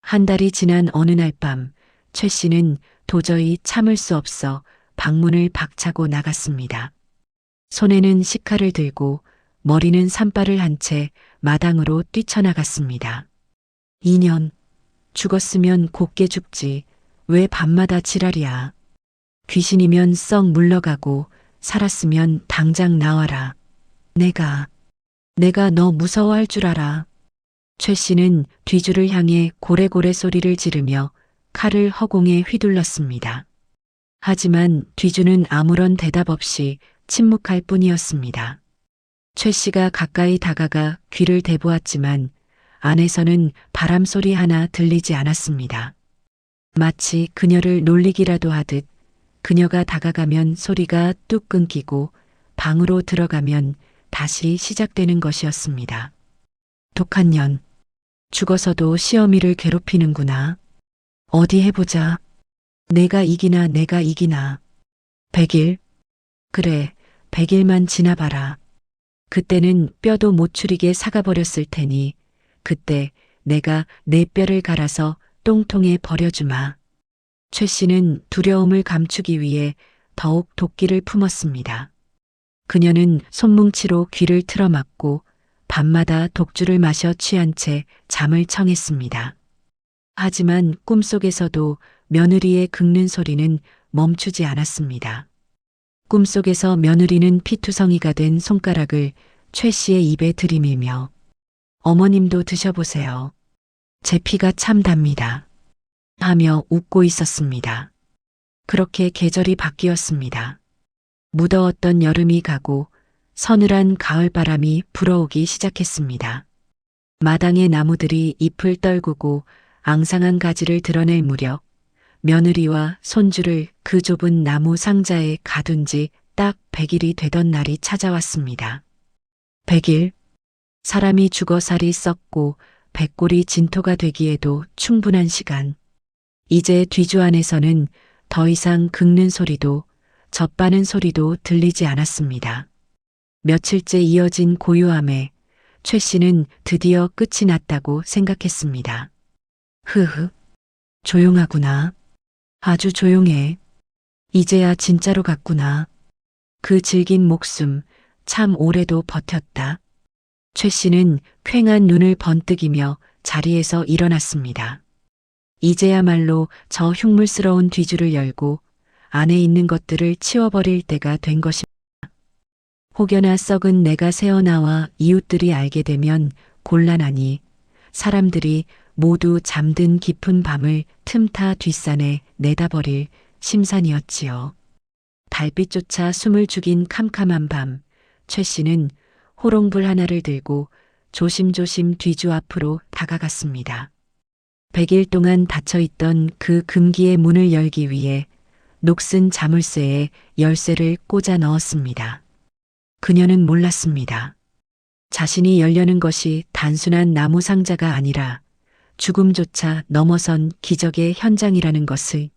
한 달이 지난 어느 날 밤, 최 씨는 도저히 참을 수 없어 방문을 박차고 나갔습니다. 손에는 식칼을 들고 머리는 산발을 한 채 마당으로 뛰쳐나갔습니다. 2년, 죽었으면 곱게 죽지. 왜 밤마다 지랄이야. 귀신이면 썩 물러가고 살았으면 당장 나와라. 내가 너 무서워할 줄 알아. 최 씨는 뒤주를 향해 고래고래 소리를 지르며 칼을 허공에 휘둘렀습니다. 하지만 뒤주는 아무런 대답 없이 침묵할 뿐이었습니다. 최 씨가 가까이 다가가 귀를 대보았지만 안에서는 바람 소리 하나 들리지 않았습니다. 마치 그녀를 놀리기라도 하듯 그녀가 다가가면 소리가 뚝 끊기고 방으로 들어가면 다시 시작되는 것이었습니다. 독한 년. 죽어서도 시어미를 괴롭히는구나. 어디 해보자. 내가 이기나. 100일? 그래, 100일만 지나봐라. 그때는 뼈도 못 추리게 사가버렸을 테니 그때 내가 내 뼈를 갈아서 똥통에 버려주마. 최 씨는 두려움을 감추기 위해 더욱 도끼를 품었습니다. 그녀는 손뭉치로 귀를 틀어막고 밤마다 독주를 마셔 취한 채 잠을 청했습니다. 하지만 꿈속에서도 며느리의 긁는 소리는 멈추지 않았습니다. 꿈속에서 며느리는 피투성이가 된 손가락을 최 씨의 입에 들이밀며 어머님도 드셔보세요. 제 피가 참 답니다. 하며 웃고 있었습니다. 그렇게 계절이 바뀌었습니다. 무더웠던 여름이 가고 서늘한 가을바람이 불어오기 시작했습니다. 마당의 나무들이 잎을 떨구고 앙상한 가지를 드러낼 무렵 며느리와 손주를 그 좁은 나무 상자에 가둔 지 딱 100일이 되던 날이 찾아왔습니다. 100일? 사람이 죽어 살이 썩고 백골이 진토가 되기에도 충분한 시간. 이제 뒤주 안에서는 더 이상 긁는 소리도 젖바는 소리도 들리지 않았습니다. 며칠째 이어진 고요함에 최 씨는 드디어 끝이 났다고 생각했습니다. 흐흐, 조용하구나. 아주 조용해. 이제야 진짜로 갔구나. 그 질긴 목숨 참 오래도 버텼다. 최 씨는 퀭한 눈을 번뜩이며 자리에서 일어났습니다. 이제야말로 저 흉물스러운 뒤주를 열고 안에 있는 것들을 치워버릴 때가 된 것입니다. 혹여나 썩은 내가 새어나와 이웃들이 알게 되면 곤란하니 사람들이 모두 잠든 깊은 밤을 틈타 뒷산에 내다버릴 심산이었지요. 달빛조차 숨을 죽인 캄캄한 밤, 최 씨는 호롱불 하나를 들고 조심조심 뒤주 앞으로 다가갔습니다. 100일 동안 닫혀있던 그 금기의 문을 열기 위해 녹슨 자물쇠에 열쇠를 꽂아 넣었습니다. 그녀는 몰랐습니다. 자신이 열려는 것이 단순한 나무 상자가 아니라 죽음조차 넘어선 기적의 현장이라는 것을,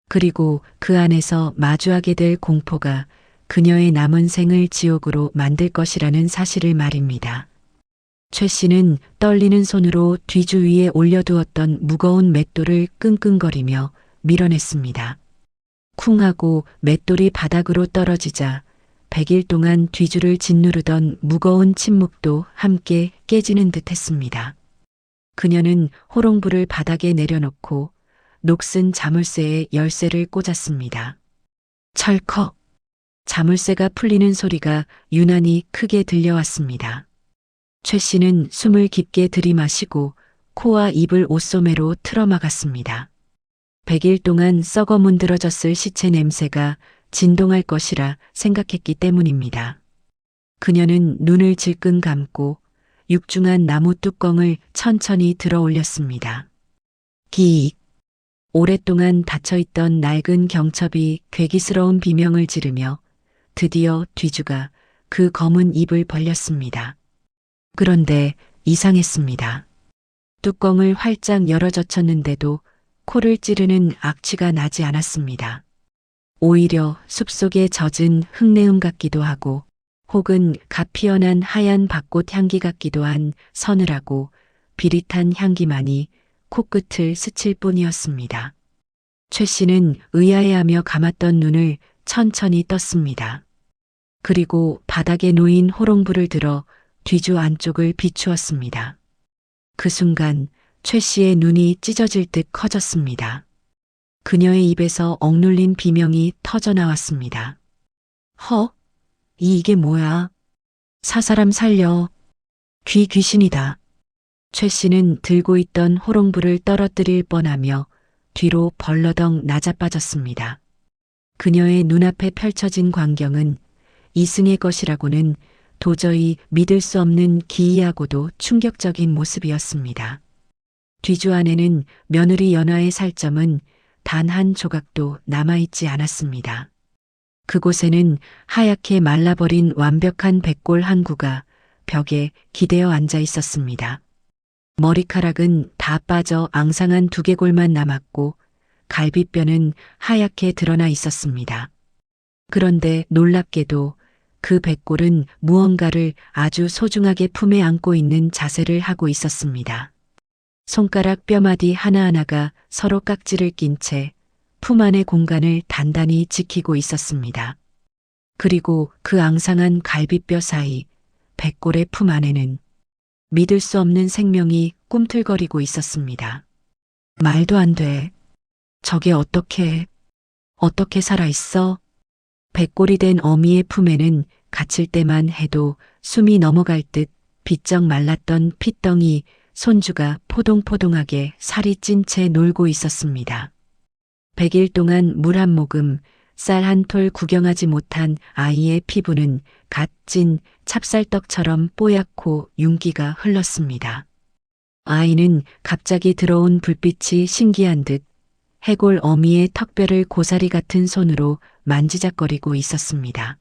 그리고 그 안에서 마주하게 될 공포가 그녀의 남은 생을 지옥으로 만들 것이라는 사실을 말입니다. 최 씨는 떨리는 손으로 뒤주 위에 올려두었던 무거운 맷돌을 끙끙거리며 밀어냈습니다. 쿵 하고 맷돌이 바닥으로 떨어지자 100일 동안 뒤주를 짓누르던 무거운 침묵도 함께 깨지는 듯 했습니다. 그녀는 호롱불을 바닥에 내려놓고 녹슨 자물쇠에 열쇠를 꽂았습니다. 철컥! 자물쇠가 풀리는 소리가 유난히 크게 들려왔습니다. 최 씨는 숨을 깊게 들이마시고 코와 입을 옷소매로 틀어막았습니다. 100일 동안 썩어 문드러졌을 시체 냄새가 진동할 것이라 생각했기 때문입니다. 그녀는 눈을 질끈 감고 육중한 나무 뚜껑을 천천히 들어 올렸습니다. 기익. 오랫동안 닫혀있던 낡은 경첩이 괴기스러운 비명을 지르며 드디어 뒤주가 그 검은 입을 벌렸습니다. 그런데 이상했습니다. 뚜껑을 활짝 열어젖혔는데도 코를 찌르는 악취가 나지 않았습니다. 오히려 숲속에 젖은 흙내음 같기도 하고 혹은 갓 피어난 하얀 밭꽃 향기 같기도 한 서늘하고 비릿한 향기만이 코끝을 스칠 뿐이었습니다. 최 씨는 의아해하며 감았던 눈을 천천히 떴습니다. 그리고 바닥에 놓인 호롱불을 들어 뒤주 안쪽을 비추었습니다. 그 순간 최 씨의 눈이 찢어질 듯 커졌습니다. 그녀의 입에서 억눌린 비명이 터져 나왔습니다. 이게 뭐야? 사람 살려. 귀신이다. 최 씨는 들고 있던 호롱불을 떨어뜨릴 뻔하며 뒤로 벌러덩 낮아빠졌습니다. 그녀의 눈앞에 펼쳐진 광경은 이승의 것이라고는 도저히 믿을 수 없는 기이하고도 충격적인 모습이었습니다. 뒤주 안에는 며느리 연화의 살점은 단 한 조각도 남아있지 않았습니다. 그곳에는 하얗게 말라버린 완벽한 백골 한 구가 벽에 기대어 앉아 있었습니다. 머리카락은 다 빠져 앙상한 두개골만 남았고 갈비뼈는 하얗게 드러나 있었습니다. 그런데 놀랍게도 그 백골은 무언가를 아주 소중하게 품에 안고 있는 자세를 하고 있었습니다. 손가락 뼈마디 하나하나가 서로 깍지를 낀 채 품 안의 공간을 단단히 지키고 있었습니다. 그리고 그 앙상한 갈비뼈 사이 백골의 품 안에는 믿을 수 없는 생명이 꿈틀거리고 있었습니다. 말도 안 돼. 저게 어떻게 살아있어? 백골이 된 어미의 품에는 갇힐 때만 해도 숨이 넘어갈 듯 비쩍 말랐던 핏덩이 손주가 포동포동하게 살이 찐 채 놀고 있었습니다. 100일 동안 물 한 모금, 쌀 한 톨 구경하지 못한 아이의 피부는 갓 찐 찹쌀떡처럼 뽀얗고 윤기가 흘렀습니다. 아이는 갑자기 들어온 불빛이 신기한 듯 해골 어미의 턱뼈를 고사리 같은 손으로 만지작거리고 있었습니다.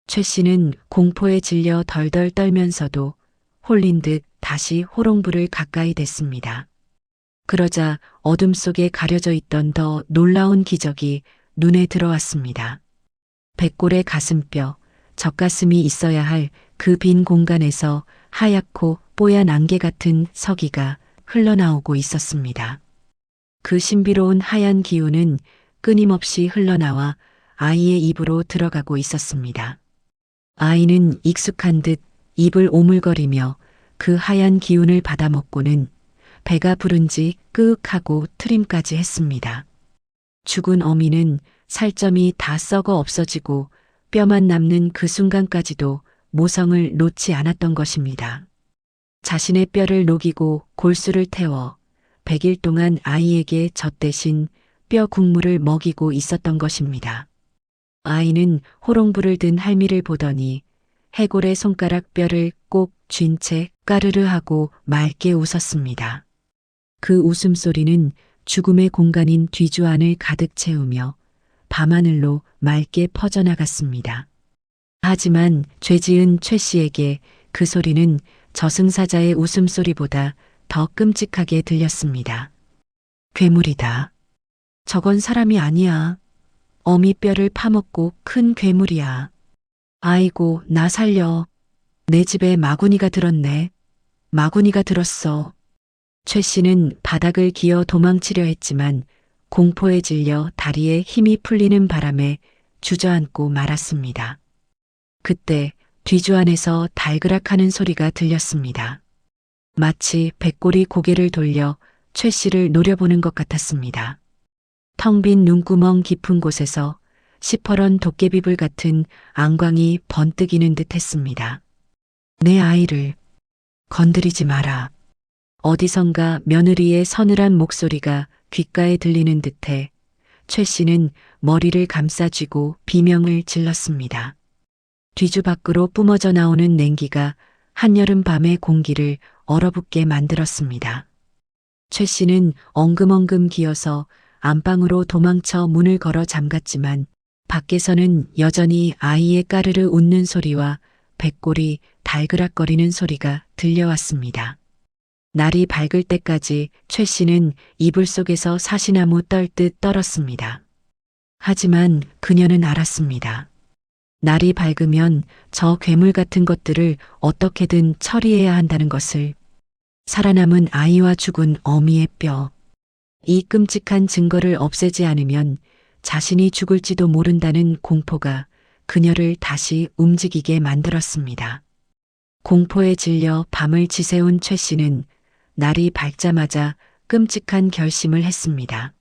최 씨는 공포에 질려 덜덜 떨면서도 홀린 듯 다시 호롱불을 가까이 댔습니다. 그러자 어둠 속에 가려져 있던 더 놀라운 기적이 눈에 들어왔습니다. 백골의 가슴뼈, 젖가슴이 있어야 할 그 빈 공간에서 하얗고 뽀얀 안개 같은 서기가 흘러나오고 있었습니다. 그 신비로운 하얀 기운은 끊임없이 흘러나와 아이의 입으로 들어가고 있었습니다. 아이는 익숙한 듯 입을 오물거리며 그 하얀 기운을 받아먹고는 배가 부른지 끄윽하고 트림까지 했습니다. 죽은 어미는 살점이 다 썩어 없어지고 뼈만 남는 그 순간까지도 모성을 놓지 않았던 것입니다. 자신의 뼈를 녹이고 골수를 태워 100일 동안 아이에게 젖 대신 뼈 국물을 먹이고 있었던 것입니다. 아이는 호롱불을 든 할미를 보더니 해골의 손가락 뼈를 꼭 쥔 채 까르르 하고 맑게 웃었습니다. 그 웃음소리는 죽음의 공간인 뒤주 안을 가득 채우며 밤하늘로 맑게 퍼져나갔습니다. 하지만 죄지은 최 씨에게 그 소리는 저승사자의 웃음소리보다 더 끔찍하게 들렸습니다. 괴물이다. 저건 사람이 아니야. 어미 뼈를 파먹고 큰 괴물이야. 아이고, 나 살려. 내 집에 마구니가 들었네. 마구니가 들었어. 최 씨는 바닥을 기어 도망치려 했지만 공포에 질려 다리에 힘이 풀리는 바람에 주저앉고 말았습니다. 그때 뒤주 안에서 달그락하는 소리가 들렸습니다. 마치 백골이 고개를 돌려 최 씨를 노려보는 것 같았습니다. 텅 빈 눈구멍 깊은 곳에서 시퍼런 도깨비불 같은 앙광이 번뜩이는 듯 했습니다. 내 아이를 건드리지 마라. 어디선가 며느리의 서늘한 목소리가 귓가에 들리는 듯해 최 씨는 머리를 감싸쥐고 비명을 질렀습니다. 뒤주 밖으로 뿜어져 나오는 냉기가 한여름 밤의 공기를 얼어붙게 만들었습니다. 최 씨는 엉금엉금 기어서 안방으로 도망쳐 문을 걸어 잠갔지만 밖에서는 여전히 아이의 까르르 웃는 소리와 백골이 달그락거리는 소리가 들려왔습니다. 날이 밝을 때까지 최 씨는 이불 속에서 사시나무 떨듯 떨었습니다. 하지만 그녀는 알았습니다. 날이 밝으면 저 괴물 같은 것들을 어떻게든 처리해야 한다는 것을. 살아남은 아이와 죽은 어미의 뼈. 이 끔찍한 증거를 없애지 않으면 자신이 죽을지도 모른다는 공포가 그녀를 다시 움직이게 만들었습니다. 공포에 질려 밤을 지새운 최 씨는 날이 밝자마자 끔찍한 결심을 했습니다.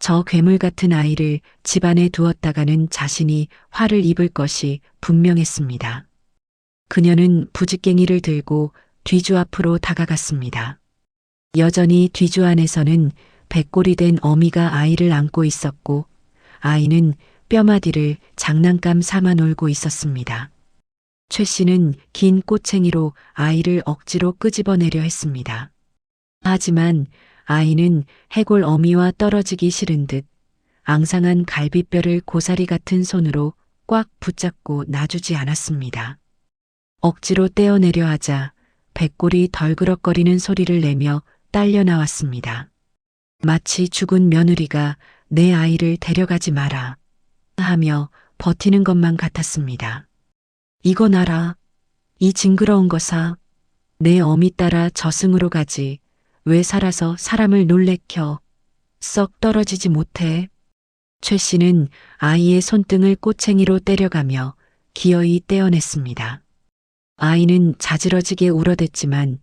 저 괴물 같은 아이를 집안에 두었다가는 자신이 화를 입을 것이 분명했습니다. 그녀는 부직갱이를 들고 뒤주 앞으로 다가갔습니다. 여전히 뒤주 안에서는 백골이 된 어미가 아이를 안고 있었고 아이는 뼈마디를 장난감 삼아 놀고 있었습니다. 최 씨는 긴 꼬챙이로 아이를 억지로 끄집어내려 했습니다. 하지만 아이는 해골 어미와 떨어지기 싫은 듯 앙상한 갈비뼈를 고사리 같은 손으로 꽉 붙잡고 놔주지 않았습니다. 억지로 떼어내려 하자 백골이 덜그럭거리는 소리를 내며 딸려 나왔습니다. 마치 죽은 며느리가 내 아이를 데려가지 마라 하며 버티는 것만 같았습니다. 이거 놔라. 이 징그러운 것아. 내 어미 따라 저승으로 가지. 왜 살아서 사람을 놀래켜. 썩 떨어지지 못해. 최 씨는 아이의 손등을 꼬챙이로 때려가며 기어이 떼어냈습니다. 아이는 자지러지게 울어댔지만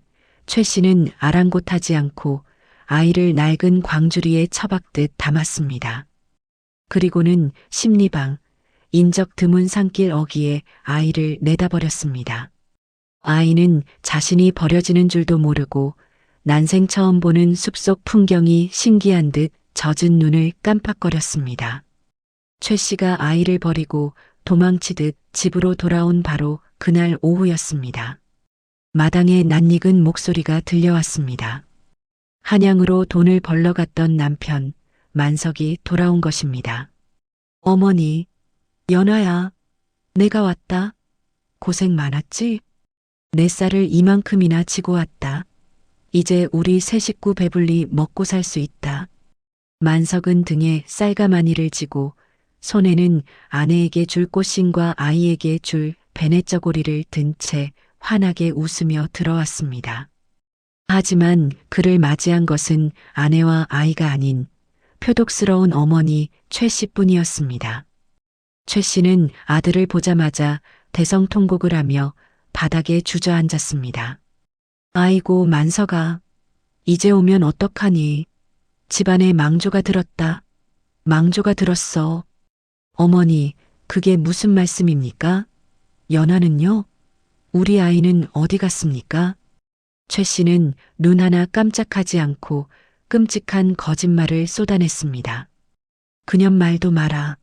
최 씨는 아랑곳하지 않고 아이를 낡은 광주리에 처박듯 담았습니다. 그리고는 심리방, 인적 드문 산길 어귀에 아이를 내다버렸습니다. 아이는 자신이 버려지는 줄도 모르고 난생 처음 보는 숲속 풍경이 신기한 듯 젖은 눈을 깜빡거렸습니다. 최 씨가 아이를 버리고 도망치듯 집으로 돌아온 바로 그날 오후였습니다. 마당에 낯익은 목소리가 들려왔습니다. 한양으로 돈을 벌러 갔던 남편 만석이 돌아온 것입니다. 어머니, 연아야, 내가 왔다. 고생 많았지? 내 쌀을 이만큼이나 지고 왔다. 이제 우리 세 식구 배불리 먹고 살 수 있다. 만석은 등에 쌀가마니를 지고 손에는 아내에게 줄 꽃신과 아이에게 줄 베네저고리를 든 채 환하게 웃으며 들어왔습니다. 하지만 그를 맞이한 것은 아내와 아이가 아닌 표독스러운 어머니 최 씨뿐이었습니다. 최 씨는 아들을 보자마자 대성통곡을 하며 바닥에 주저앉았습니다. 아이고 만석아, 이제 오면 어떡하니. 집안에 망조가 들었다. 망조가 들었어. 어머니, 그게 무슨 말씀입니까? 연하는요? 우리 아이는 어디 갔습니까? 최 씨는 눈 하나 깜짝하지 않고 끔찍한 거짓말을 쏟아냈습니다. 그년 말도 마라.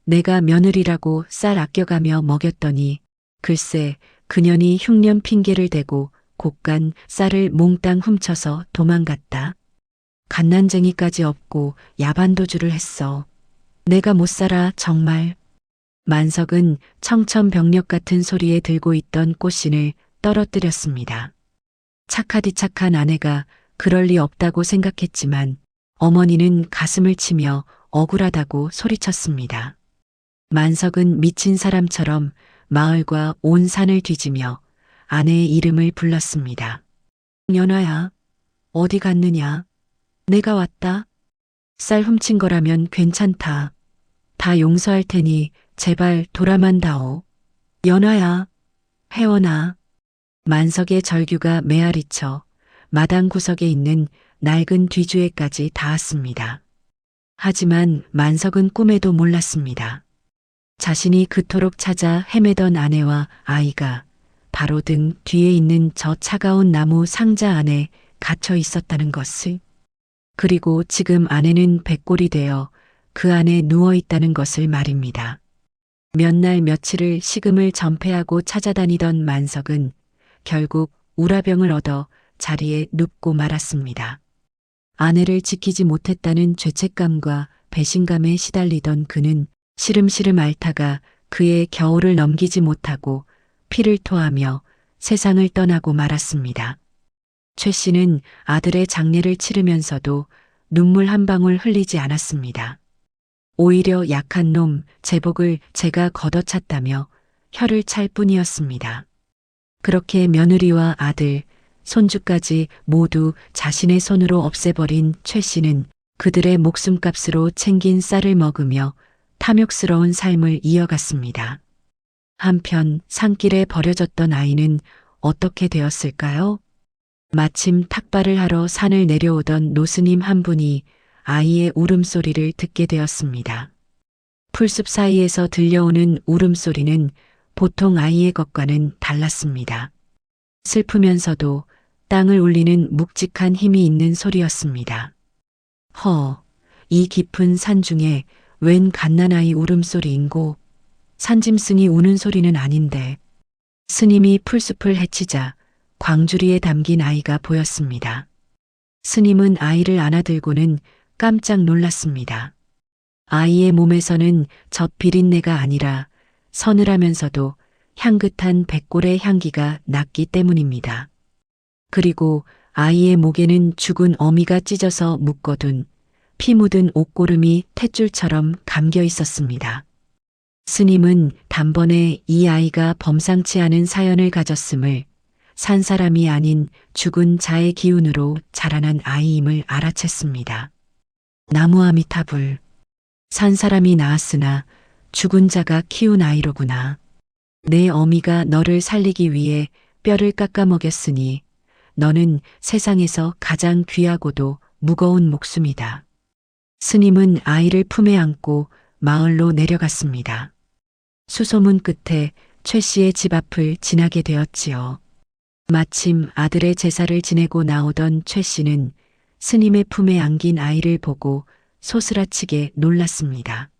내가 며느리라고 쌀 아껴가며 먹였더니 글쎄 그년이 흉년 핑계를 대고 곶간 쌀을 몽땅 훔쳐서 도망갔다. 갓난쟁이까지 업고 야반도주를 했어. 내가 못 살아 정말. 만석은 청천벽력 같은 소리에 들고 있던 꽃신을 떨어뜨렸습니다. 착하디 착한 아내가 그럴 리 없다고 생각했지만 어머니는 가슴을 치며 억울하다고 소리쳤습니다. 만석은 미친 사람처럼 마을과 온 산을 뒤지며 아내의 이름을 불렀습니다. 연아야, 어디 갔느냐? 내가 왔다. 쌀 훔친 거라면 괜찮다. 다 용서할 테니 제발 돌아만 다오. 연아야, 혜원아. 만석의 절규가 메아리쳐 마당 구석에 있는 낡은 뒤주에까지 닿았습니다. 하지만 만석은 꿈에도 몰랐습니다. 자신이 그토록 찾아 헤매던 아내와 아이가 바로 등 뒤에 있는 저 차가운 나무 상자 안에 갇혀 있었다는 것을, 그리고 지금 아내는 백골이 되어 그 안에 누워 있다는 것을 말입니다. 몇 날 며칠을 식음을 전폐하고 찾아다니던 만석은 결국 우라병을 얻어 자리에 눕고 말았습니다. 아내를 지키지 못했다는 죄책감과 배신감에 시달리던 그는 시름시름 앓다가 그의 겨울을 넘기지 못하고 피를 토하며 세상을 떠나고 말았습니다. 최 씨는 아들의 장례를 치르면서도 눈물 한 방울 흘리지 않았습니다. 오히려 약한 놈 제복을 제가 걷어찼다며 혀를 찰 뿐이었습니다. 그렇게 며느리와 아들, 손주까지 모두 자신의 손으로 없애버린 최 씨는 그들의 목숨값으로 챙긴 쌀을 먹으며 탐욕스러운 삶을 이어갔습니다. 한편 산길에 버려졌던 아이는 어떻게 되었을까요? 마침 탁발을 하러 산을 내려오던 노스님 한 분이 아이의 울음소리를 듣게 되었습니다. 풀숲 사이에서 들려오는 울음소리는 보통 아이의 것과는 달랐습니다. 슬프면서도 땅을 울리는 묵직한 힘이 있는 소리였습니다. 이 깊은 산 중에 웬 갓난아이 울음소리인고, 산짐승이 우는 소리는 아닌데. 스님이 풀숲을 헤치자 광주리에 담긴 아이가 보였습니다. 스님은 아이를 안아들고는 깜짝 놀랐습니다. 아이의 몸에서는 젖 비린내가 아니라 서늘하면서도 향긋한 백골의 향기가 났기 때문입니다. 그리고 아이의 목에는 죽은 어미가 찢어서 묶어둔 피 묻은 옷고름이 탯줄처럼 감겨 있었습니다. 스님은 단번에 이 아이가 범상치 않은 사연을 가졌음을, 산 사람이 아닌 죽은 자의 기운으로 자라난 아이임을 알아챘습니다. 나무 아미타불. 산 사람이 낳았으나 죽은 자가 키운 아이로구나. 내 어미가 너를 살리기 위해 뼈를 깎아 먹였으니 너는 세상에서 가장 귀하고도 무거운 목숨이다. 스님은 아이를 품에 안고 마을로 내려갔습니다. 수소문 끝에 최 씨의 집 앞을 지나게 되었지요. 마침 아들의 제사를 지내고 나오던 최 씨는 스님의 품에 안긴 아이를 보고 소스라치게 놀랐습니다.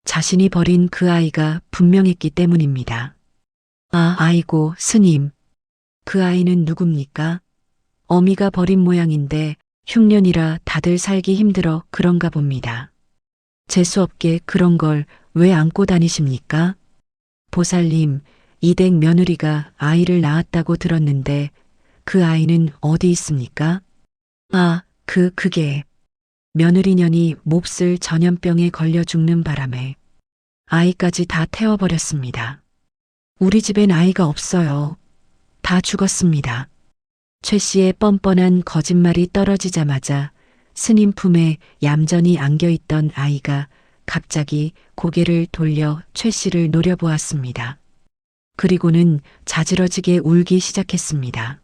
자신이 버린 그 아이가 분명했기 때문입니다. 아이고, 스님. 그 아이는 누굽니까? 어미가 버린 모양인데 흉년이라 다들 살기 힘들어 그런가 봅니다. 재수없게 그런 걸 왜 안고 다니십니까? 보살님, 이댁 며느리가 아이를 낳았다고 들었는데 그 아이는 어디 있습니까? 그게 며느리년이 몹쓸 전염병에 걸려 죽는 바람에 아이까지 다 태워버렸습니다. 우리 집엔 아이가 없어요. 다 죽었습니다. 최 씨의 뻔뻔한 거짓말이 떨어지자마자 스님 품에 얌전히 안겨있던 아이가 갑자기 고개를 돌려 최 씨를 노려보았습니다. 그리고는 자지러지게 울기 시작했습니다.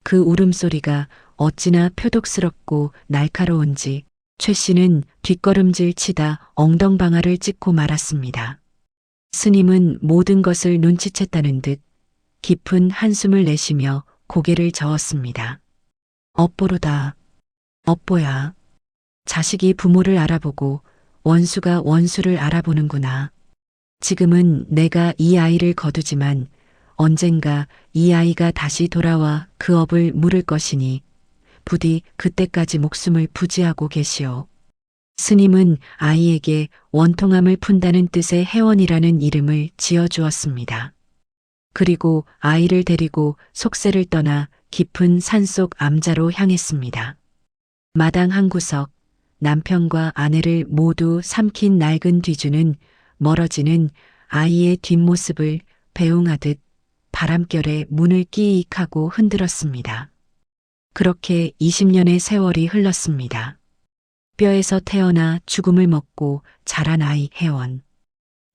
그 울음소리가 어찌나 표독스럽고 날카로운지 최 씨는 뒷걸음질 치다 엉덩방아를 찍고 말았습니다. 스님은 모든 것을 눈치챘다는 듯 깊은 한숨을 내쉬며 고개를 저었습니다. 업보로다. 업보야. 자식이 부모를 알아보고 원수가 원수를 알아보는구나. 지금은 내가 이 아이를 거두지만 언젠가 이 아이가 다시 돌아와 그 업을 물을 것이니 부디 그때까지 목숨을 부지하고 계시오. 스님은 아이에게 원통함을 푼다는 뜻의 혜원이라는 이름을 지어주었습니다. 그리고 아이를 데리고 속세를 떠나 깊은 산속 암자로 향했습니다. 마당 한 구석, 남편과 아내를 모두 삼킨 낡은 뒤주는 멀어지는 아이의 뒷모습을 배웅하듯 바람결에 문을 끼익 하고 흔들었습니다. 그렇게 20년의 세월이 흘렀습니다. 뼈에서 태어나 죽음을 먹고 자란 아이 혜원.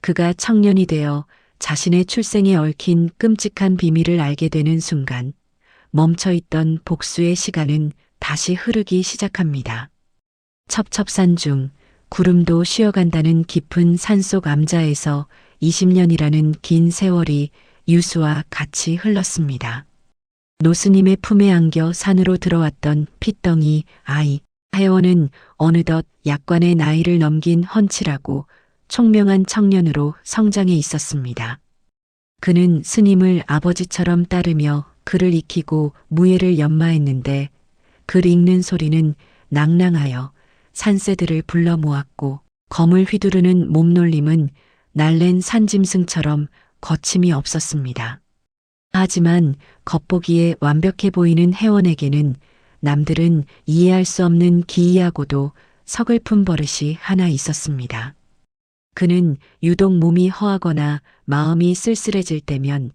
그가 청년이 되어 자신의 출생에 얽힌 끔찍한 비밀을 알게 되는 순간 멈춰있던 복수의 시간은 다시 흐르기 시작합니다. 첩첩산 중 구름도 쉬어간다는 깊은 산속 암자에서 20년이라는 긴 세월이 유수와 같이 흘렀습니다. 노스님의 품에 안겨 산으로 들어왔던 핏덩이 아이 혜원은 어느덧 약관의 나이를 넘긴 훤칠하고 총명한 청년으로 성장해 있었습니다. 그는 스님을 아버지처럼 따르며 글을 익히고 무예를 연마했는데 글 읽는 소리는 낭낭하여 산새들을 불러 모았고 검을 휘두르는 몸놀림은 날랜 산짐승처럼 거침이 없었습니다. 하지만 겉보기에 완벽해 보이는 혜원에게는 남들은 이해할 수 없는 기이하고도 서글픈 버릇이 하나 있었습니다. 그는 유독 몸이 허하거나 마음이 쓸쓸해질 때면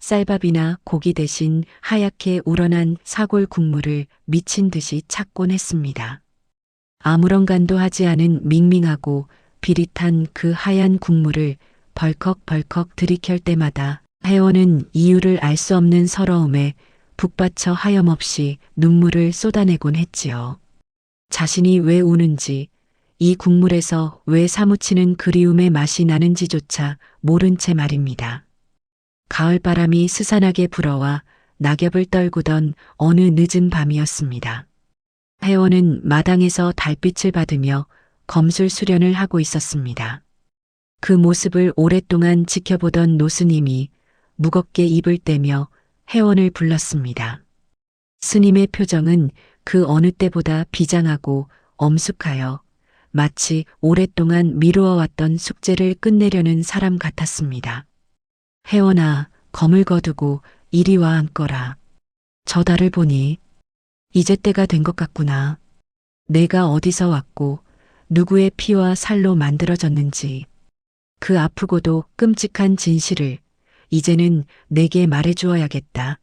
쌀밥이나 고기 대신 하얗게 우러난 사골 국물을 미친 듯이 찾곤 했습니다. 아무런 간도 하지 않은 밍밍하고 비릿한 그 하얀 국물을 벌컥벌컥 들이킬 때마다 혜원은 이유를 알 수 없는 서러움에 북받쳐 하염없이 눈물을 쏟아내곤 했지요. 자신이 왜 우는지, 이 국물에서 왜 사무치는 그리움의 맛이 나는지조차 모른 채 말입니다. 가을바람이 스산하게 불어와 낙엽을 떨구던 어느 늦은 밤이었습니다. 혜원은 마당에서 달빛을 받으며 검술 수련을 하고 있었습니다. 그 모습을 오랫동안 지켜보던 노스님이 무겁게 입을 떼며 혜원을 불렀습니다. 스님의 표정은 그 어느 때보다 비장하고 엄숙하여 마치 오랫동안 미루어왔던 숙제를 끝내려는 사람 같았습니다. 혜원아, 검을 거두고 이리 와 앉거라. 저 달을 보니 이제 때가 된 것 같구나. 내가 어디서 왔고 누구의 피와 살로 만들어졌는지 그 아프고도 끔찍한 진실을 이제는 내게 말해주어야겠다.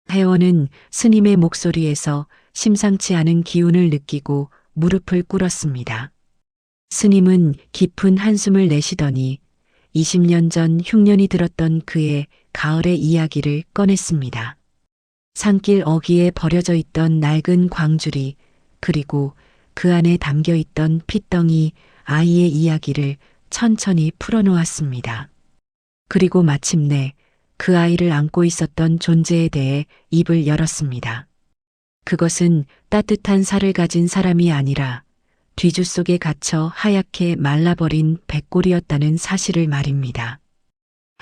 혜원은 스님의 목소리에서 심상치 않은 기운을 느끼고 무릎을 꿇었습니다. 스님은 깊은 한숨을 내쉬더니 20년 전 흉년이 들었던 그의 가을의 이야기를 꺼냈습니다. 산길 어귀에 버려져 있던 낡은 광주리, 그리고 그 안에 담겨 있던 핏덩이 아이의 이야기를 천천히 풀어놓았습니다. 그리고 마침내 그 아이를 안고 있었던 존재에 대해 입을 열었습니다. 그것은 따뜻한 살을 가진 사람이 아니라 뒤주 속에 갇혀 하얗게 말라버린 백골이었다는 사실을 말입니다.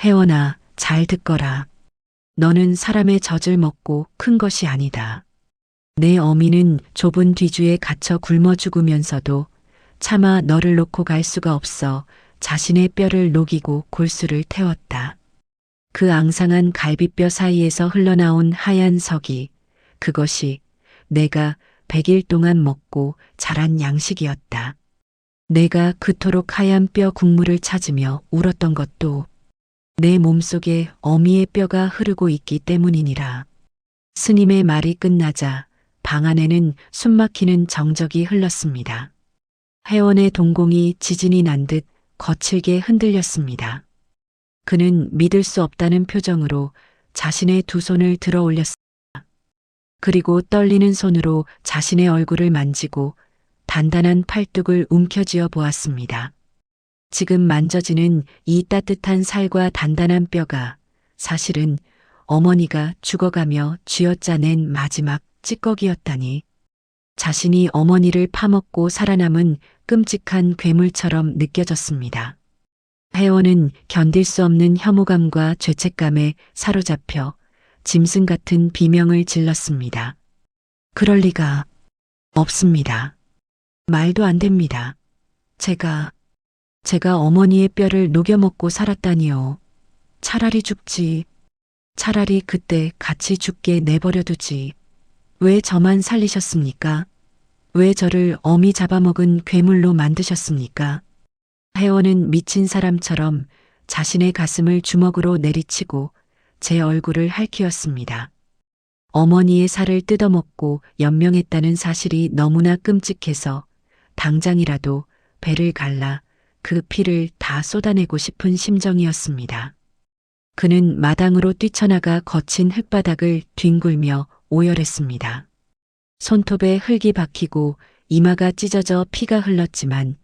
혜원아, 잘 듣거라. 너는 사람의 젖을 먹고 큰 것이 아니다. 내 어미는 좁은 뒤주에 갇혀 굶어 죽으면서도 차마 너를 놓고 갈 수가 없어 자신의 뼈를 녹이고 골수를 태웠다. 그 앙상한 갈비뼈 사이에서 흘러나온 하얀 석이, 그것이 내가 100일 동안 먹고 자란 양식이었다. 내가 그토록 하얀 뼈 국물을 찾으며 울었던 것도 내 몸속에 어미의 뼈가 흐르고 있기 때문이니라. 스님의 말이 끝나자 방 안에는 숨막히는 정적이 흘렀습니다. 혜원의 동공이 지진이 난 듯 거칠게 흔들렸습니다. 그는 믿을 수 없다는 표정으로 자신의 두 손을 들어 올렸습니다. 그리고 떨리는 손으로 자신의 얼굴을 만지고 단단한 팔뚝을 움켜쥐어 보았습니다. 지금 만져지는 이 따뜻한 살과 단단한 뼈가 사실은 어머니가 죽어가며 쥐어짜낸 마지막 찌꺼기였다니. 자신이 어머니를 파먹고 살아남은 끔찍한 괴물처럼 느껴졌습니다. 혜원은 견딜 수 없는 혐오감과 죄책감에 사로잡혀 짐승 같은 비명을 질렀습니다. 그럴 리가 없습니다. 말도 안 됩니다. 제가 어머니의 뼈를 녹여먹고 살았다니요. 차라리 죽지. 차라리 그때 같이 죽게 내버려두지. 왜 저만 살리셨습니까? 왜 저를 어미 잡아먹은 괴물로 만드셨습니까? 혜원은 미친 사람처럼 자신의 가슴을 주먹으로 내리치고 제 얼굴을 핥히었습니다. 어머니의 살을 뜯어먹고 연명했다는 사실이 너무나 끔찍해서 당장이라도 배를 갈라 그 피를 다 쏟아내고 싶은 심정이었습니다. 그는 마당으로 뛰쳐나가 거친 흙바닥을 뒹굴며 오열했습니다. 손톱에 흙이 박히고 이마가 찢어져 피가 흘렀지만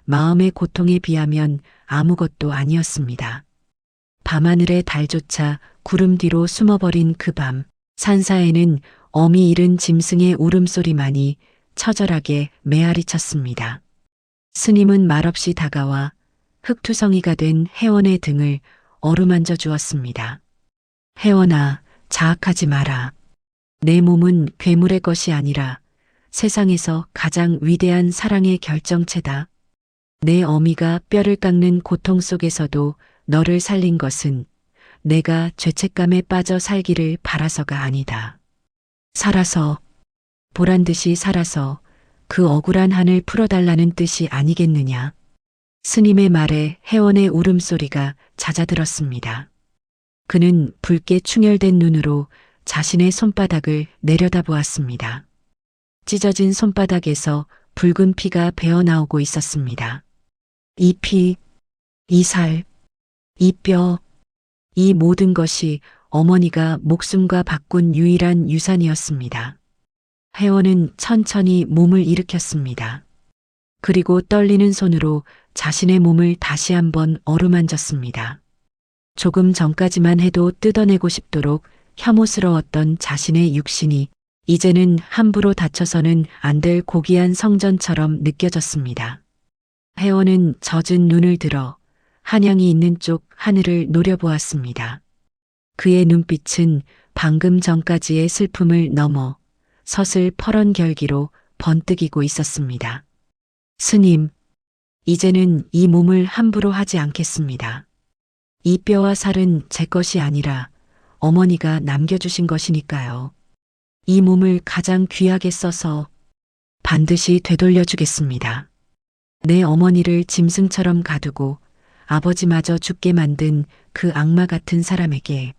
마음의 고통에 비하면 아무것도 아니었습니다. 밤하늘의 달조차 구름 뒤로 숨어버린 그 밤, 산사에는 어미 잃은 짐승의 울음소리만이 처절하게 메아리 쳤습니다. 스님은 말없이 다가와 흙투성이가 된 혜원의 등을 어루만져 주었습니다. 혜원아, 자학하지 마라. 내 몸은 괴물의 것이 아니라 세상에서 가장 위대한 사랑의 결정체다. 내 어미가 뼈를 깎는 고통 속에서도 너를 살린 것은 내가 죄책감에 빠져 살기를 바라서가 아니다. 살아서, 보란듯이 살아서 그 억울한 한을 풀어달라는 뜻이 아니겠느냐. 스님의 말에 혜원의 울음소리가 잦아들었습니다. 그는 붉게 충혈된 눈으로 자신의 손바닥을 내려다보았습니다. 찢어진 손바닥에서 붉은 피가 배어나오고 있었습니다. 이 피, 이 살, 이 뼈, 이 모든 것이 어머니가 목숨과 바꾼 유일한 유산이었습니다. 혜원은 천천히 몸을 일으켰습니다. 그리고 떨리는 손으로 자신의 몸을 다시 한번 어루만졌습니다. 조금 전까지만 해도 뜯어내고 싶도록 혐오스러웠던 자신의 육신이 이제는 함부로 다쳐서는 안 될 고귀한 성전처럼 느껴졌습니다. 혜원은 젖은 눈을 들어 한양이 있는 쪽 하늘을 노려보았습니다. 그의 눈빛은 방금 전까지의 슬픔을 넘어 서슬 퍼런 결기로 번뜩이고 있었습니다. 스님, 이제는 이 몸을 함부로 하지 않겠습니다. 이 뼈와 살은 제 것이 아니라 어머니가 남겨주신 것이니까요. 이 몸을 가장 귀하게 써서 반드시 되돌려주겠습니다. 내 어머니를 짐승처럼 가두고 아버지마저 죽게 만든 그 악마 같은 사람에게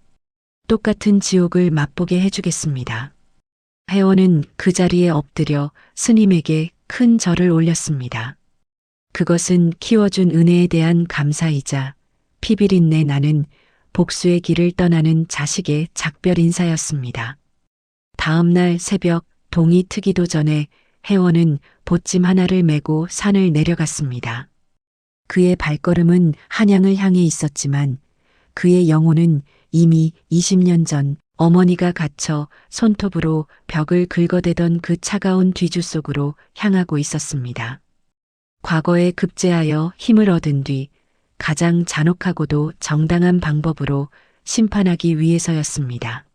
똑같은 지옥을 맛보게 해주겠습니다. 혜원은 그 자리에 엎드려 스님에게 큰 절을 올렸습니다. 그것은 키워준 은혜에 대한 감사이자 피비린내 나는 복수의 길을 떠나는 자식의 작별 인사였습니다. 다음 날 새벽 동이 트기도 전에 혜원은 보찜 하나를 메고 산을 내려갔습니다. 그의 발걸음은 한양을 향해 있었지만 그의 영혼은 이미 20년 전 어머니가 갇혀 손톱으로 벽을 긁어대던 그 차가운 뒤주 속으로 향하고 있었습니다. 과거에 급제하여 힘을 얻은 뒤 가장 잔혹하고도 정당한 방법으로 심판하기 위해서였습니다.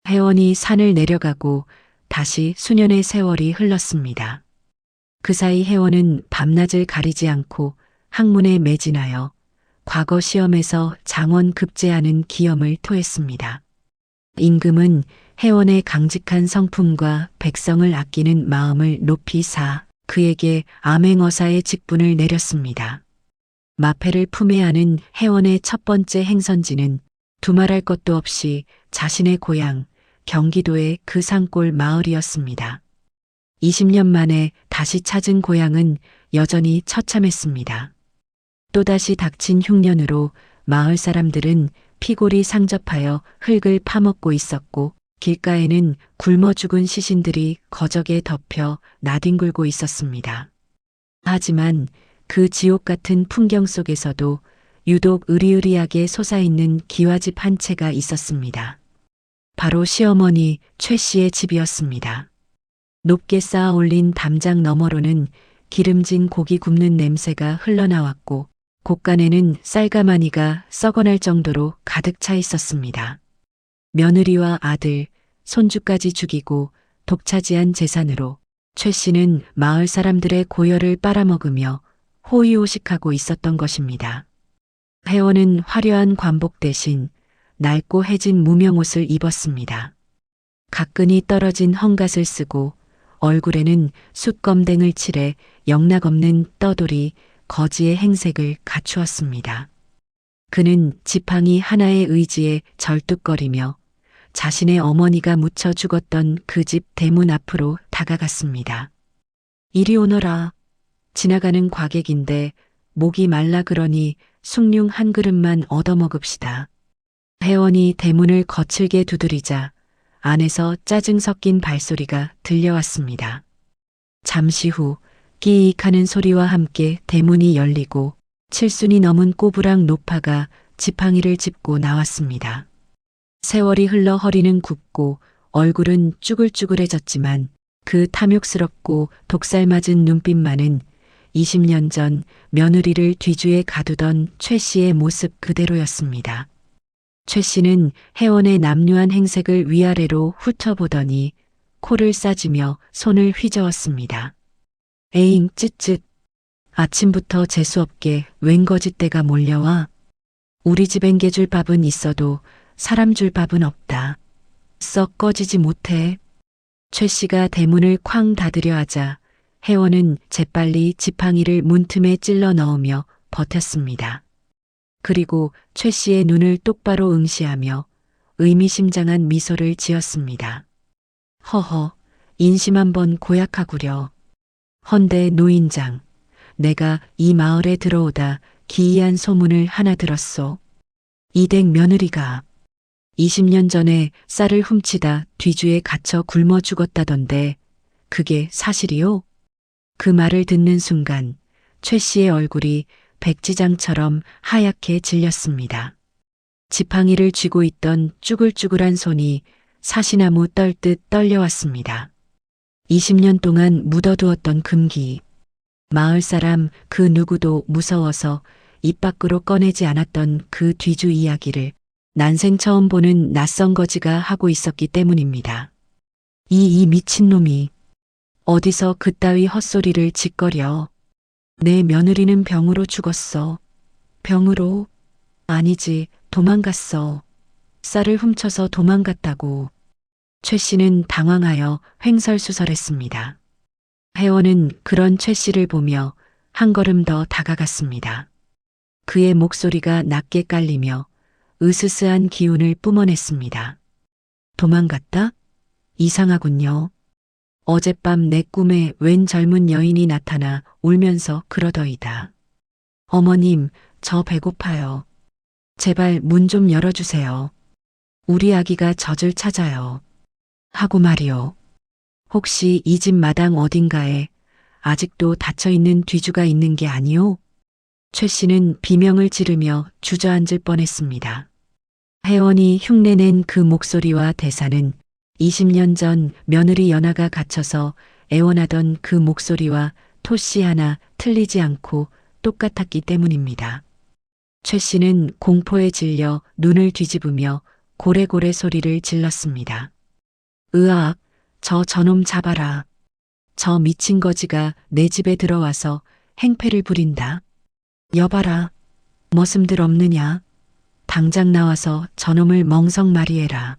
혜원이 산을 내려가고 다시 수년의 세월이 흘렀습니다. 그 사이 혜원은 밤낮을 가리지 않고 학문에 매진하여 과거 시험에서 장원 급제하는 기염을 토했습니다. 임금은 혜원의 강직한 성품과 백성을 아끼는 마음을 높이 사 그에게 암행어사의 직분을 내렸습니다. 마패를 품에 안은 혜원의 첫 번째 행선지는 두말할 것도 없이 자신의 고향 경기도의 그 산골 마을이었습니다. 20년 만에 다시 찾은 고향은 여전히 처참했습니다. 또다시 닥친 흉년으로 마을 사람들은 피골이 상접하여 흙을 파먹고 있었고 길가에는 굶어 죽은 시신들이 거적에 덮여 나뒹굴고 있었습니다. 하지만 그 지옥 같은 풍경 속에서도 유독 으리으리하게 솟아있는 기와집 한 채가 있었습니다. 바로 시어머니 최 씨의 집이었습니다. 높게 쌓아 올린 담장 너머로는 기름진 고기 굽는 냄새가 흘러나왔고 곳간에는 쌀가마니가 썩어날 정도로 가득 차 있었습니다. 며느리와 아들, 손주까지 죽이고 독차지한 재산으로 최 씨는 마을 사람들의 고열을 빨아먹으며 호의호식하고 있었던 것입니다. 혜원은 화려한 관복 대신 낡고 해진 무명옷을 입었습니다. 가끈이 떨어진 헝겊을 쓰고 얼굴에는 숯검댕을 칠해 영락없는 떠돌이 거지의 행색을 갖추었습니다. 그는 지팡이 하나의 의지에 절뚝거리며 자신의 어머니가 묻혀 죽었던 그 집 대문 앞으로 다가갔습니다. 이리 오너라. 지나가는 과객인데 목이 말라 그러니 숭늉 한 그릇만 얻어먹읍시다. 혜원이 대문을 거칠게 두드리자 안에서 짜증 섞인 발소리가 들려왔습니다. 잠시 후 끼익하는 소리와 함께 대문이 열리고 7순이 넘은 꼬부랑 노파가 지팡이를 짚고 나왔습니다. 세월이 흘러 허리는 굽고 얼굴은 쭈글쭈글해졌지만 그 탐욕스럽고 독살맞은 눈빛만은 20년 전 며느리를 뒤주에 가두던 최 씨의 모습 그대로였습니다. 최 씨는 혜원의 남루한 행색을 위아래로 훑어보더니 코를 싸지며 손을 휘저었습니다. 에잉 쯧쯧. 아침부터 재수없게 웬 거짓대가 몰려와. 우리 집엔 개줄 밥은 있어도 사람 줄 밥은 없다. 썩 꺼지지 못해. 최 씨가 대문을 쾅 닫으려 하자 혜원은 재빨리 지팡이를 문틈에 찔러 넣으며 버텼습니다. 그리고 최 씨의 눈을 똑바로 응시하며 의미심장한 미소를 지었습니다. 허허, 인심 한번 고약하구려. 헌데 노인장, 내가 이 마을에 들어오다 기이한 소문을 하나 들었소. 이댁 며느리가 20년 전에 쌀을 훔치다 뒤주에 갇혀 굶어 죽었다던데 그게 사실이요? 그 말을 듣는 순간 최 씨의 얼굴이 백지장처럼 하얗게 질렸습니다. 지팡이를 쥐고 있던 쭈글쭈글한 손이 사시나무 떨듯 떨려왔습니다. 20년 동안 묻어두었던 금기. 마을 사람 그 누구도 무서워서 입 밖으로 꺼내지 않았던 그 뒤주 이야기를 난생 처음 보는 낯선 거지가 하고 있었기 때문입니다. 이 미친놈이 어디서 그따위 헛소리를 짓거려. 내 며느리는 병으로 죽었어. 병으로? 아니지, 도망갔어. 쌀을 훔쳐서 도망갔다고. 최 씨는 당황하여 횡설수설했습니다. 혜원은 그런 최 씨를 보며 한 걸음 더 다가갔습니다. 그의 목소리가 낮게 깔리며 으스스한 기운을 뿜어냈습니다. 도망갔다? 이상하군요. 어젯밤 내 꿈에 웬 젊은 여인이 나타나 울면서 그러더이다. 어머님, 저 배고파요. 제발 문 좀 열어주세요. 우리 아기가 젖을 찾아요. 하고 말이요. 혹시 이 집 마당 어딘가에 아직도 닫혀있는 뒤주가 있는 게 아니오? 최 씨는 비명을 지르며 주저앉을 뻔했습니다. 혜원이 흉내낸 그 목소리와 대사는 20년 전 며느리 연하가 갇혀서 애원하던 그 목소리와 토씨 하나 틀리지 않고 똑같았기 때문입니다. 최 씨는 공포에 질려 눈을 뒤집으며 고래고래 소리를 질렀습니다. 으악, 저 저놈 잡아라. 저 미친 거지가 내 집에 들어와서 행패를 부린다. 여봐라, 머슴들 없느냐? 당장 나와서 저놈을 멍석말이해라.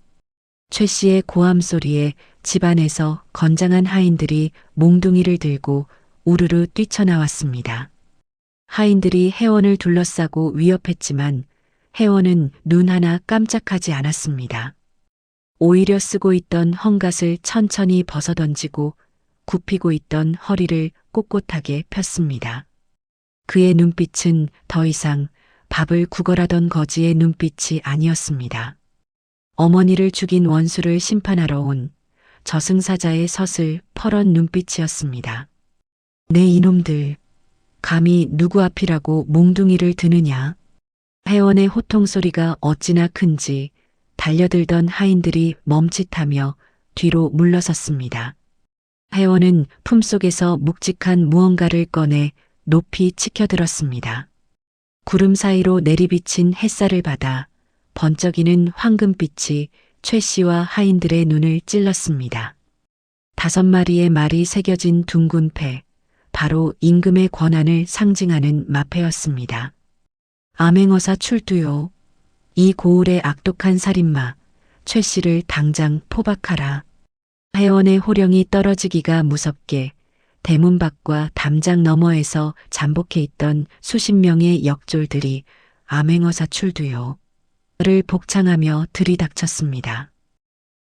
최 씨의 고함 소리에 집안에서 건장한 하인들이 몽둥이를 들고 우르르 뛰쳐나왔습니다. 하인들이 혜원을 둘러싸고 위협했지만 혜원은 눈 하나 깜짝하지 않았습니다. 오히려 쓰고 있던 헝겊을 천천히 벗어던지고 굽히고 있던 허리를 꼿꼿하게 폈습니다. 그의 눈빛은 더 이상 밥을 구걸하던 거지의 눈빛이 아니었습니다. 어머니를 죽인 원수를 심판하러 온 저승사자의 서슬 퍼런 눈빛이었습니다. 내 이놈들, 감히 누구 앞이라고 몽둥이를 드느냐. 혜원의 호통소리가 어찌나 큰지 달려들던 하인들이 멈칫하며 뒤로 물러섰습니다. 혜원은 품속에서 묵직한 무언가를 꺼내 높이 치켜들었습니다. 구름 사이로 내리비친 햇살을 받아 번쩍이는 황금빛이 최 씨와 하인들의 눈을 찔렀습니다. 5마리의 말이 새겨진 둥근 패, 바로 임금의 권한을 상징하는 마패였습니다. 암행어사 출두요. 이 고을의 악독한 살인마, 최 씨를 당장 포박하라. 혜원의 호령이 떨어지기가 무섭게 대문 밖과 담장 너머에서 잠복해 있던 수십 명의 역졸들이 암행어사 출두요. 를 복창하며 들이닥쳤습니다.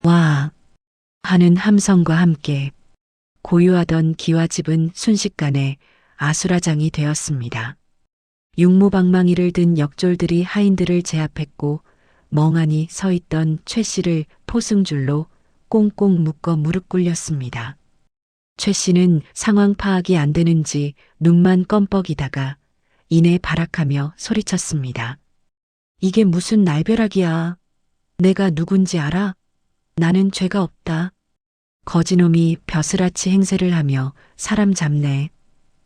와! 하는 함성과 함께 고요하던 기와집은 순식간에 아수라장이 되었습니다. 육모방망이를 든 역졸들이 하인들을 제압했고 멍하니 서 있던 최 씨를 포승줄로 꽁꽁 묶어 무릎 꿇렸습니다. 최 씨는 상황 파악이 안 되는지 눈만 껌뻑이다가 이내 발악하며 소리쳤습니다. 이게 무슨 날벼락이야. 내가 누군지 알아? 나는 죄가 없다. 거지놈이 벼슬아치 행세를 하며 사람 잡네.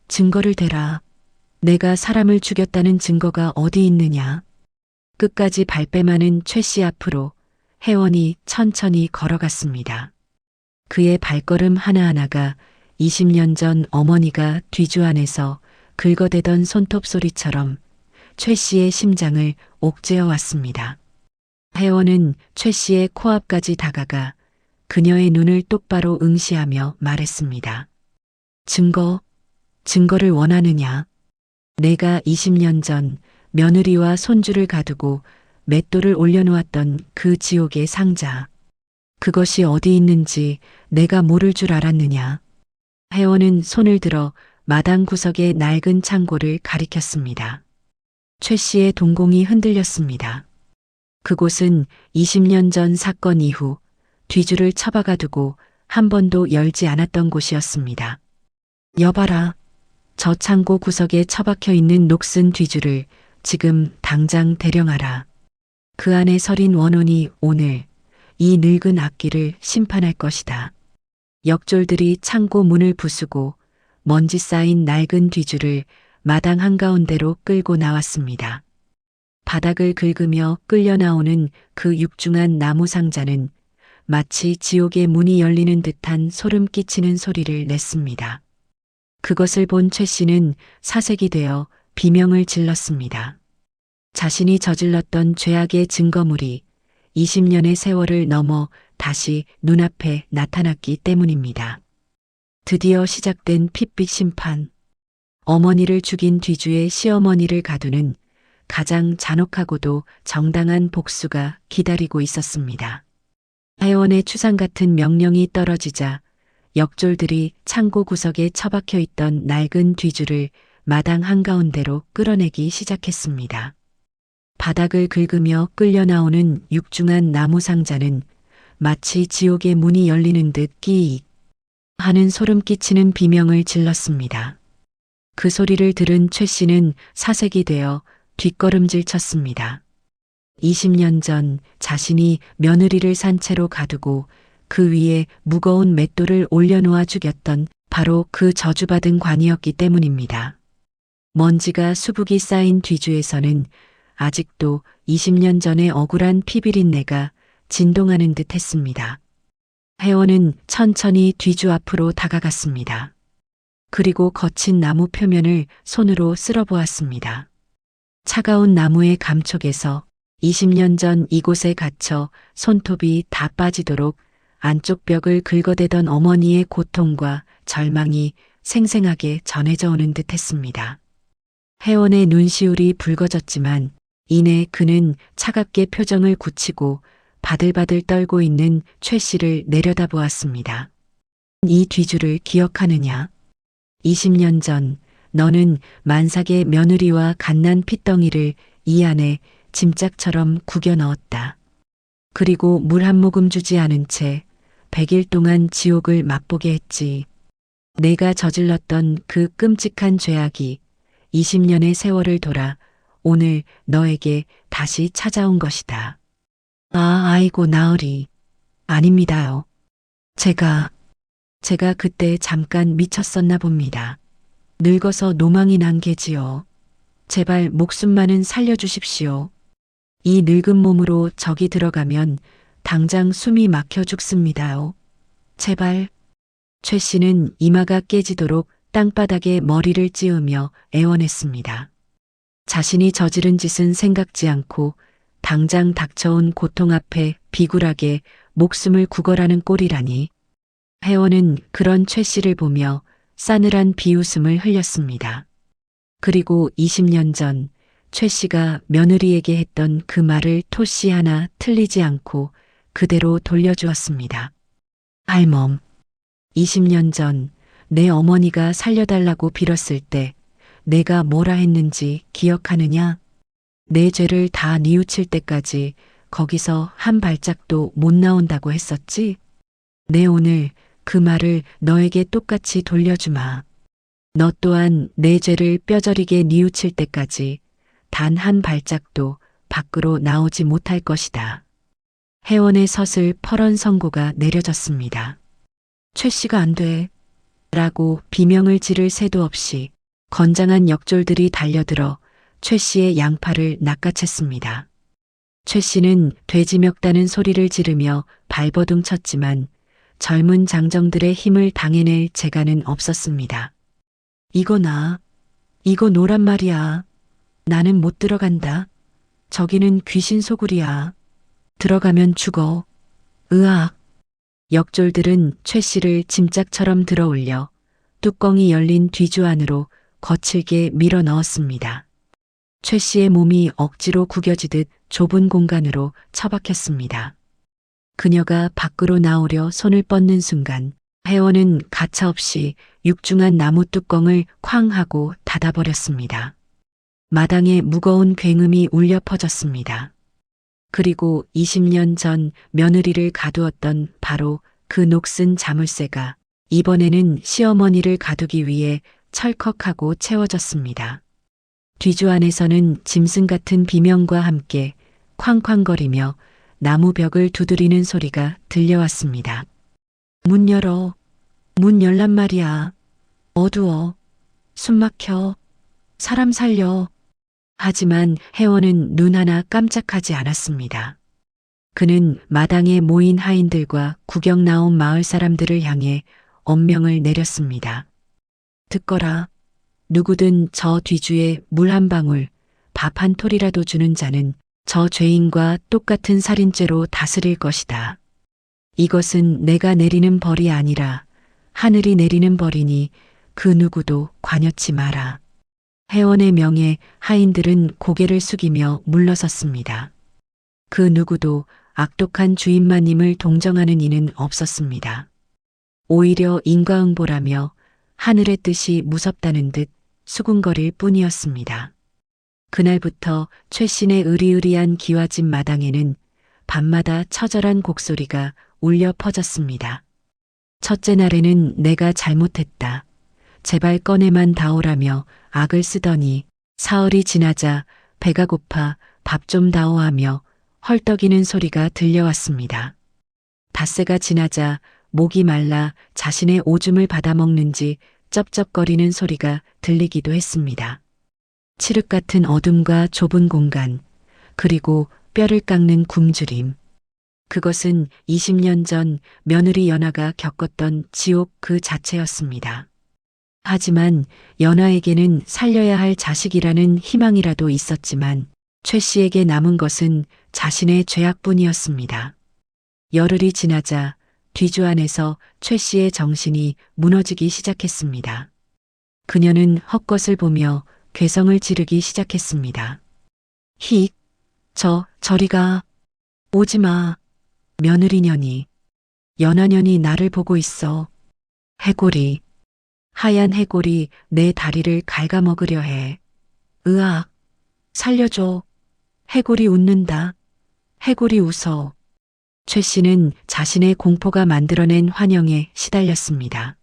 증거를 대라. 내가 사람을 죽였다는 증거가 어디 있느냐. 끝까지 발뺌하는 최 씨 앞으로 혜원이 천천히 걸어갔습니다. 그의 발걸음 하나하나가 20년 전 어머니가 뒤주 안에서 긁어대던 손톱 소리처럼 최 씨의 심장을 옥죄어 왔습니다. 혜원은 최 씨의 코앞까지 다가가 그녀의 눈을 똑바로 응시하며 말했습니다. 증거를 원하느냐? 내가 20년 전 며느리와 손주를 가두고 맷돌을 올려놓았던 그 지옥의 상자. 그것이 어디 있는지 내가 모를 줄 알았느냐. 혜원은 손을 들어 마당 구석의 낡은 창고를 가리켰습니다. 최 씨의 동공이 흔들렸습니다. 그곳은 20년 전 사건 이후 뒤줄을 처박아 두고 한 번도 열지 않았던 곳이었습니다. 여봐라. 저 창고 구석에 처박혀 있는 녹슨 뒤줄을 지금 당장 대령하라. 그 안에 서린 원혼이 오늘 이 늙은 악기를 심판할 것이다. 역졸들이 창고 문을 부수고 먼지 쌓인 낡은 뒤줄을 마당 한가운데로 끌고 나왔습니다. 바닥을 긁으며 끌려 나오는 그 육중한 나무 상자는 마치 지옥의 문이 열리는 듯한 소름 끼치는 소리를 냈습니다. 그것을 본 최 씨는 사색이 되어 비명을 질렀습니다. 자신이 저질렀던 죄악의 증거물이 20년의 세월을 넘어 다시 눈앞에 나타났기 때문입니다. 드디어 시작된 핏빛 심판. 어머니를 죽인 뒤주의 시어머니를 가두는 가장 잔혹하고도 정당한 복수가 기다리고 있었습니다. 혜원의 추상 같은 명령이 떨어지자 역졸들이 창고 구석에 처박혀 있던 낡은 뒤줄을 마당 한가운데로 끌어내기 시작했습니다. 바닥을 긁으며 끌려 나오는 육중한 나무 상자는 마치 지옥의 문이 열리는 듯 끼익 하는 소름 끼치는 비명을 질렀습니다. 그 소리를 들은 최 씨는 사색이 되어 뒷걸음질 쳤습니다. 20년 전 자신이 며느리를 산채로 가두고 그 위에 무거운 맷돌을 올려놓아 죽였던 바로 그 저주받은 관이었기 때문입니다. 먼지가 수북이 쌓인 뒤주에서는 아직도 20년 전의 억울한 피비린내가 진동하는 듯 했습니다. 혜원은 천천히 뒤주 앞으로 다가갔습니다. 그리고 거친 나무 표면을 손으로 쓸어보았습니다. 차가운 나무의 감촉에서 20년 전 이곳에 갇혀 손톱이 다 빠지도록 안쪽 벽을 긁어대던 어머니의 고통과 절망이 생생하게 전해져 오는 듯 했습니다. 혜원의 눈시울이 붉어졌지만 이내 그는 차갑게 표정을 굳히고 바들바들 떨고 있는 최 씨를 내려다보았습니다. 이 뒤줄을 기억하느냐? 20년 전 너는 만삭의 며느리와 갓난 핏덩이를 이 안에 짐짝처럼 구겨 넣었다. 그리고 물 한 모금 주지 않은 채 100일 동안 지옥을 맛보게 했지. 내가 저질렀던 그 끔찍한 죄악이 20년의 세월을 돌아 오늘 너에게 다시 찾아온 것이다. 아이고 나으리. 아닙니다요. 제가 그때 잠깐 미쳤었나 봅니다. 늙어서 노망이 난 게지요. 제발 목숨만은 살려주십시오. 이 늙은 몸으로 저기 들어가면 당장 숨이 막혀 죽습니다요. 제발. 최 씨는 이마가 깨지도록 땅바닥에 머리를 찌으며 애원했습니다. 자신이 저지른 짓은 생각지 않고 당장 닥쳐온 고통 앞에 비굴하게 목숨을 구걸하는 꼴이라니. 혜원은 그런 최 씨를 보며 싸늘한 비웃음을 흘렸습니다. 그리고 20년 전 최 씨가 며느리에게 했던 그 말을 토씨 하나 틀리지 않고 그대로 돌려주었습니다. 할멈, 20년 전 내 어머니가 살려달라고 빌었을 때 내가 뭐라 했는지 기억하느냐? 내 죄를 다 뉘우칠 때까지 거기서 한 발짝도 못 나온다고 했었지? 내 오늘 그 말을 너에게 똑같이 돌려주마. 너 또한 내 죄를 뼈저리게 뉘우칠 때까지 단 한 발짝도 밖으로 나오지 못할 것이다. 혜원의 서슬 퍼런 선고가 내려졌습니다. 최 씨가 안 돼. 라고 비명을 지를 새도 없이 건장한 역졸들이 달려들어 최 씨의 양팔을 낚아챘습니다. 최 씨는 돼지 멱다는 소리를 지르며 발버둥 쳤지만 젊은 장정들의 힘을 당해낼 재간은 없었습니다. 이거 노란 말이야. 나는 못 들어간다. 저기는 귀신 소굴이야. 들어가면 죽어. 으악. 역졸들은 최 씨를 짐짝처럼 들어 올려 뚜껑이 열린 뒤주 안으로 거칠게 밀어 넣었습니다. 최 씨의 몸이 억지로 구겨지듯 좁은 공간으로 처박혔습니다. 그녀가 밖으로 나오려 손을 뻗는 순간 혜원은 가차없이 육중한 나무 뚜껑을 쾅 하고 닫아버렸습니다. 마당에 무거운 굉음이 울려 퍼졌습니다. 그리고 20년 전 며느리를 가두었던 바로 그 녹슨 자물쇠가 이번에는 시어머니를 가두기 위해 철컥하고 채워졌습니다. 뒤주 안에서는 짐승 같은 비명과 함께 쾅쾅거리며 나무 벽을 두드리는 소리가 들려왔습니다. 문 열어. 문 열란 말이야. 어두워. 숨 막혀. 사람 살려. 하지만 혜원은 눈 하나 깜짝하지 않았습니다. 그는 마당에 모인 하인들과 구경 나온 마을 사람들을 향해 엄명을 내렸습니다. 듣거라. 누구든 저 뒤주에 물 한 방울, 밥 한 톨이라도 주는 자는 저 죄인과 똑같은 살인죄로 다스릴 것이다. 이것은 내가 내리는 벌이 아니라 하늘이 내리는 벌이니 그 누구도 관여치 마라. 혜원의 명에 하인들은 고개를 숙이며 물러섰습니다. 그 누구도 악독한 주인마님을 동정하는 이는 없었습니다. 오히려 인과응보라며 하늘의 뜻이 무섭다는 듯 수군거릴 뿐이었습니다. 그날부터 최신의 으리으리한 기와집 마당에는 밤마다 처절한 곡소리가 울려 퍼졌습니다. 첫째 날에는 내가 잘못했다. 제발 꺼내만 다오라며 악을 쓰더니 사흘이 지나자 배가 고파 밥 좀 다오하며 헐떡이는 소리가 들려왔습니다. 닷새가 지나자 목이 말라 자신의 오줌을 받아먹는지 쩝쩝거리는 소리가 들리기도 했습니다. 칠흑 같은 어둠과 좁은 공간, 그리고 뼈를 깎는 굶주림. 그것은 20년 전 며느리 연하가 겪었던 지옥 그 자체였습니다. 하지만 연하에게는 살려야 할 자식이라는 희망이라도 있었지만 최 씨에게 남은 것은 자신의 죄악뿐이었습니다. 열흘이 지나자 뒤주 안에서 최 씨의 정신이 무너지기 시작했습니다. 그녀는 헛것을 보며 괴성을 지르기 시작했습니다. 힉, 저리가, 오지마, 며느리년이, 연하년이 나를 보고 있어. 해골이, 하얀 해골이 내 다리를 갉아먹으려 해. 으악, 살려줘. 해골이 웃는다. 해골이 웃어. 최 씨는 자신의 공포가 만들어낸 환영에 시달렸습니다.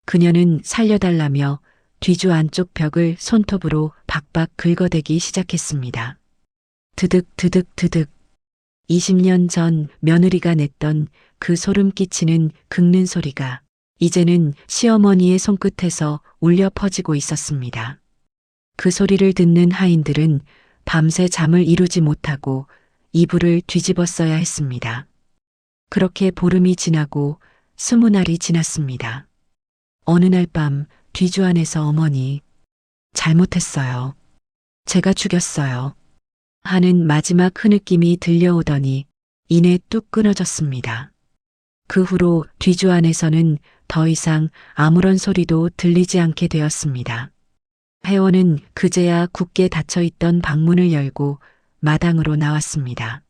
그녀는 살려달라며 뒤주 안쪽 벽을 손톱으로 박박 긁어대기 시작했습니다. 드득 드득 드득. 20년 전 며느리가 냈던 그 소름 끼치는 긁는 소리가 이제는 시어머니의 손끝에서 울려 퍼지고 있었습니다. 그 소리를 듣는 하인들은 밤새 잠을 이루지 못하고 이불을 뒤집어 써야 했습니다. 그렇게 보름이 지나고 20날이 지났습니다. 어느 날 밤 뒤주 안에서 어머니, 잘못했어요. 제가 죽였어요. 하는 마지막 흐느낌이 들려오더니 이내 뚝 끊어졌습니다. 그 후로 뒤주 안에서는 더 이상 아무런 소리도 들리지 않게 되었습니다. 혜원은 그제야 굳게 닫혀있던 방문을 열고 마당으로 나왔습니다.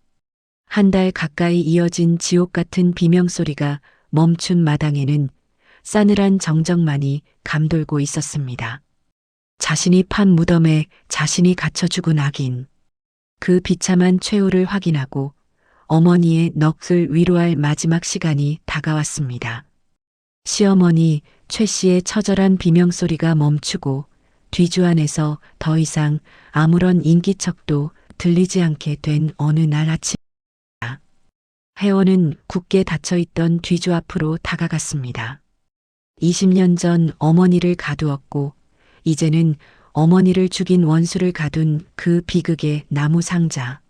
한 달 가까이 이어진 지옥 같은 비명소리가 멈춘 마당에는 싸늘한 정적만이 감돌고 있었습니다. 자신이 판 무덤에 자신이 갇혀 죽은 악인. 그 비참한 최후를 확인하고 어머니의 넋을 위로할 마지막 시간이 다가왔습니다. 시어머니 최 씨의 처절한 비명소리가 멈추고 뒤주 안에서 더 이상 아무런 인기척도 들리지 않게 된 어느 날 아침, 혜원은 굳게 닫혀있던 뒤주 앞으로 다가갔습니다. 20년 전 어머니를 가두었고 이제는 어머니를 죽인 원수를 가둔 그 비극의 나무 상자.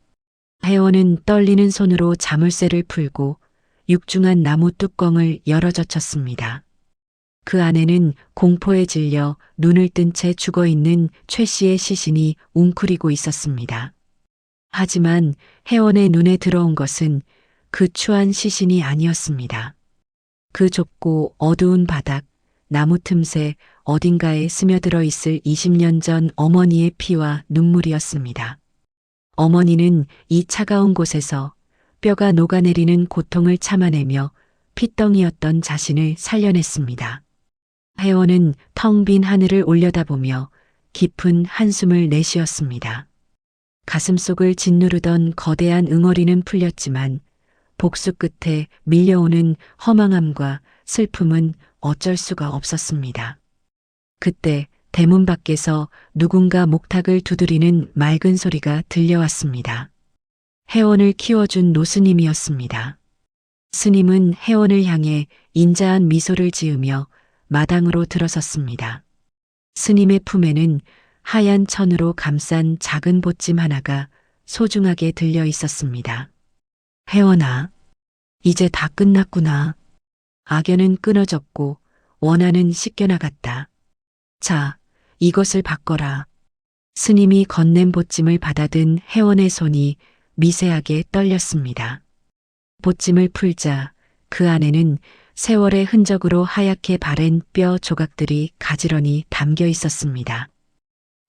혜원은 떨리는 손으로 자물쇠를 풀고 육중한 나무 뚜껑을 열어젖혔습니다. 그 안에는 공포에 질려 눈을 뜬 채 죽어있는 최 씨의 시신이 웅크리고 있었습니다. 하지만 혜원의 눈에 들어온 것은 그 추한 시신이 아니었습니다. 그 좁고 어두운 바닥, 나무 틈새 어딘가에 스며들어 있을 20년 전 어머니의 피와 눈물이었습니다. 어머니는 이 차가운 곳에서 뼈가 녹아내리는 고통을 참아내며 핏덩이였던 자신을 살려냈습니다. 혜원은 텅 빈 하늘을 올려다보며 깊은 한숨을 내쉬었습니다. 가슴속을 짓누르던 거대한 응어리는 풀렸지만 복수 끝에 밀려오는 허망함과 슬픔은 어쩔 수가 없었습니다. 그때 대문 밖에서 누군가 목탁을 두드리는 맑은 소리가 들려왔습니다. 혜원을 키워준 노스님이었습니다. 스님은 혜원을 향해 인자한 미소를 지으며 마당으로 들어섰습니다. 스님의 품에는 하얀 천으로 감싼 작은 보찜 하나가 소중하게 들려 있었습니다. 혜원아, 이제 다 끝났구나. 악연은 끊어졌고 원한은 씻겨나갔다. 자, 이것을 바꿔라. 스님이 건넨 보찜을 받아든 혜원의 손이 미세하게 떨렸습니다. 보찜을 풀자 그 안에는 세월의 흔적으로 하얗게 바랜 뼈 조각들이 가지런히 담겨 있었습니다.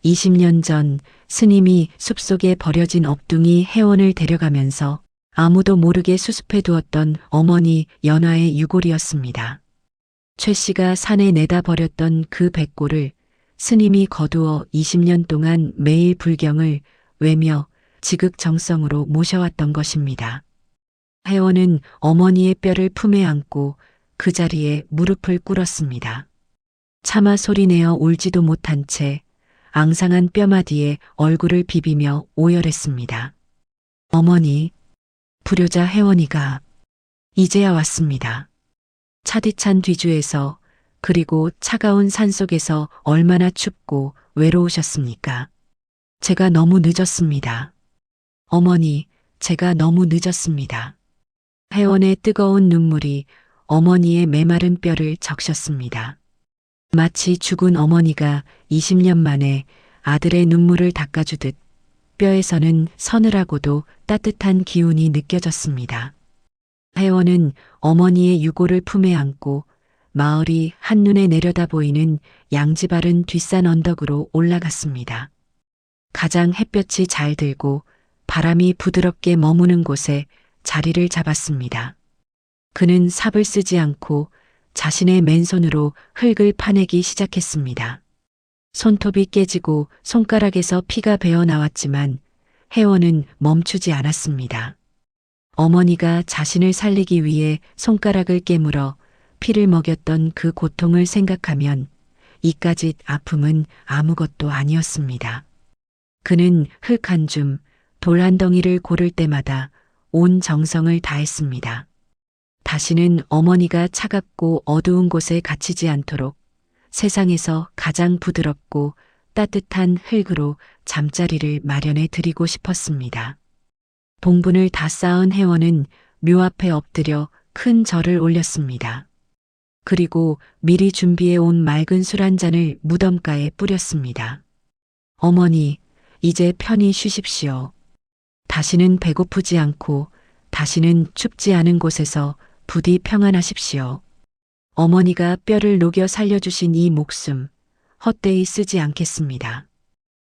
20년 전 스님이 숲속에 버려진 업둥이 혜원을 데려가면서 아무도 모르게 수습해 두었던 어머니 연화의 유골이었습니다. 최 씨가 산에 내다 버렸던 그 백골을 스님이 거두어 20년 동안 매일 불경을 외며 지극정성으로 모셔왔던 것입니다. 혜원은 어머니의 뼈를 품에 안고 그 자리에 무릎을 꿇었습니다. 차마 소리내어 울지도 못한 채 앙상한 뼈마디에 얼굴을 비비며 오열했습니다. 어머니, 불효자 혜원이가 이제야 왔습니다. 차디찬 뒤주에서 그리고 차가운 산속에서 얼마나 춥고 외로우셨습니까? 제가 너무 늦었습니다. 어머니, 제가 너무 늦었습니다. 혜원의 뜨거운 눈물이 어머니의 메마른 뼈를 적셨습니다. 마치 죽은 어머니가 20년 만에 아들의 눈물을 닦아주듯 뼈에서는 서늘하고도 따뜻한 기운이 느껴졌습니다. 혜원은 어머니의 유골을 품에 안고 마을이 한눈에 내려다 보이는 양지 바른 뒷산 언덕으로 올라갔습니다. 가장 햇볕이 잘 들고 바람이 부드럽게 머무는 곳에 자리를 잡았습니다. 그는 삽을 쓰지 않고 자신의 맨손으로 흙을 파내기 시작했습니다. 손톱이 깨지고 손가락에서 피가 배어 나왔지만 혜원은 멈추지 않았습니다. 어머니가 자신을 살리기 위해 손가락을 깨물어 피를 먹였던 그 고통을 생각하면 이까짓 아픔은 아무것도 아니었습니다. 그는 흙 한 줌, 돌 한 덩이를 고를 때마다 온 정성을 다했습니다. 다시는 어머니가 차갑고 어두운 곳에 갇히지 않도록 세상에서 가장 부드럽고 따뜻한 흙으로 잠자리를 마련해 드리고 싶었습니다. 봉분을 다 쌓은 혜원은 묘 앞에 엎드려 큰 절을 올렸습니다. 그리고 미리 준비해 온 맑은 술 한 잔을 무덤가에 뿌렸습니다. 어머니, 이제 편히 쉬십시오. 다시는 배고프지 않고 다시는 춥지 않은 곳에서 부디 평안하십시오. 어머니가 뼈를 녹여 살려주신 이 목숨 헛되이 쓰지 않겠습니다.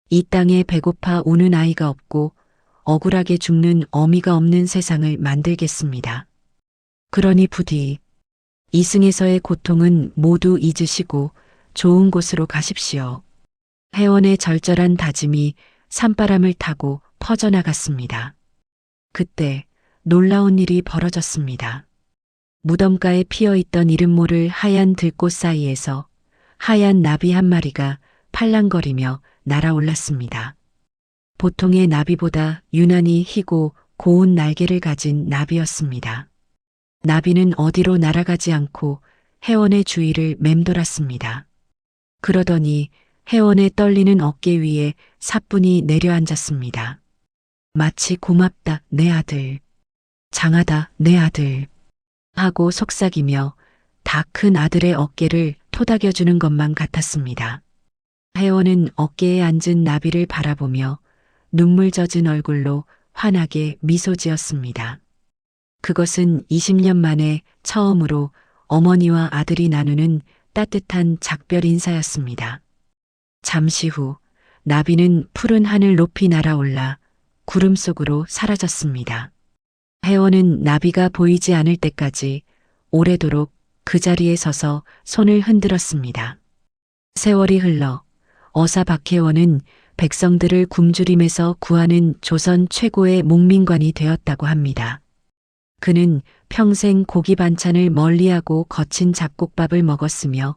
이 땅에 배고파 우는 아이가 없고 억울하게 죽는 어미가 없는 세상을 만들겠습니다. 그러니 부디 이승에서의 고통은 모두 잊으시고 좋은 곳으로 가십시오. 혜원의 절절한 다짐이 산바람을 타고 퍼져나갔습니다. 그때 놀라운 일이 벌어졌습니다. 무덤가에 피어있던 이름 모를 하얀 들꽃 사이에서 하얀 나비 한 마리가 팔랑거리며 날아올랐습니다. 보통의 나비보다 유난히 희고 고운 날개를 가진 나비였습니다. 나비는 어디로 날아가지 않고 혜원의 주위를 맴돌았습니다. 그러더니 혜원의 떨리는 어깨 위에 사뿐히 내려앉았습니다. 마치 고맙다, 내 아들. 장하다, 내 아들. 하고 속삭이며 다 큰 아들의 어깨를 토닥여주는 것만 같았습니다. 혜원은 어깨에 앉은 나비를 바라보며 눈물 젖은 얼굴로 환하게 미소 지었습니다. 그것은 20년 만에 처음으로 어머니와 아들이 나누는 따뜻한 작별 인사였습니다. 잠시 후 나비는 푸른 하늘 높이 날아올라 구름 속으로 사라졌습니다. 혜원은 나비가 보이지 않을 때까지 오래도록 그 자리에 서서 손을 흔들었습니다. 세월이 흘러 어사 박혜원은 백성들을 굶주림에서 구하는 조선 최고의 목민관이 되었다고 합니다. 그는 평생 고기 반찬을 멀리하고 거친 잡곡밥을 먹었으며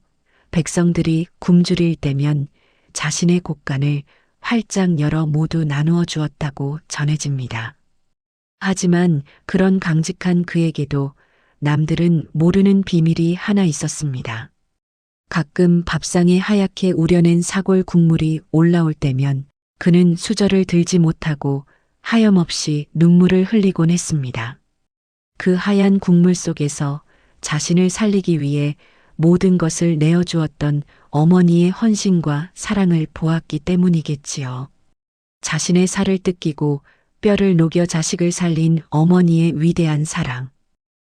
백성들이 굶주릴 때면 자신의 곡간을 활짝 열어 모두 나누어 주었다고 전해집니다. 하지만 그런 강직한 그에게도 남들은 모르는 비밀이 하나 있었습니다. 가끔 밥상에 하얗게 우려낸 사골 국물이 올라올 때면 그는 수저를 들지 못하고 하염없이 눈물을 흘리곤 했습니다. 그 하얀 국물 속에서 자신을 살리기 위해 모든 것을 내어주었던 어머니의 헌신과 사랑을 보았기 때문이겠지요. 자신의 살을 뜯기고 뼈를 녹여 자식을 살린 어머니의 위대한 사랑.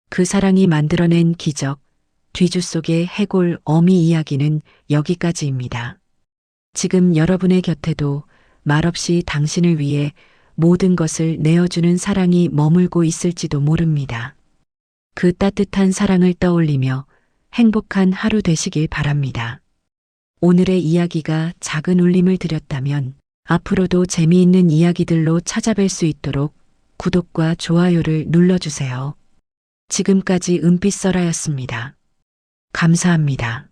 그 사랑이 만들어낸 기적, 뒤주 속의 해골 어미 이야기는 여기까지입니다. 지금 여러분의 곁에도 말없이 당신을 위해 모든 것을 내어주는 사랑이 머물고 있을지도 모릅니다. 그 따뜻한 사랑을 떠올리며 행복한 하루 되시길 바랍니다. 오늘의 이야기가 작은 울림을 드렸다면 앞으로도 재미있는 이야기들로 찾아뵐 수 있도록 구독과 좋아요를 눌러주세요. 지금까지 은빛설아였습니다. 감사합니다.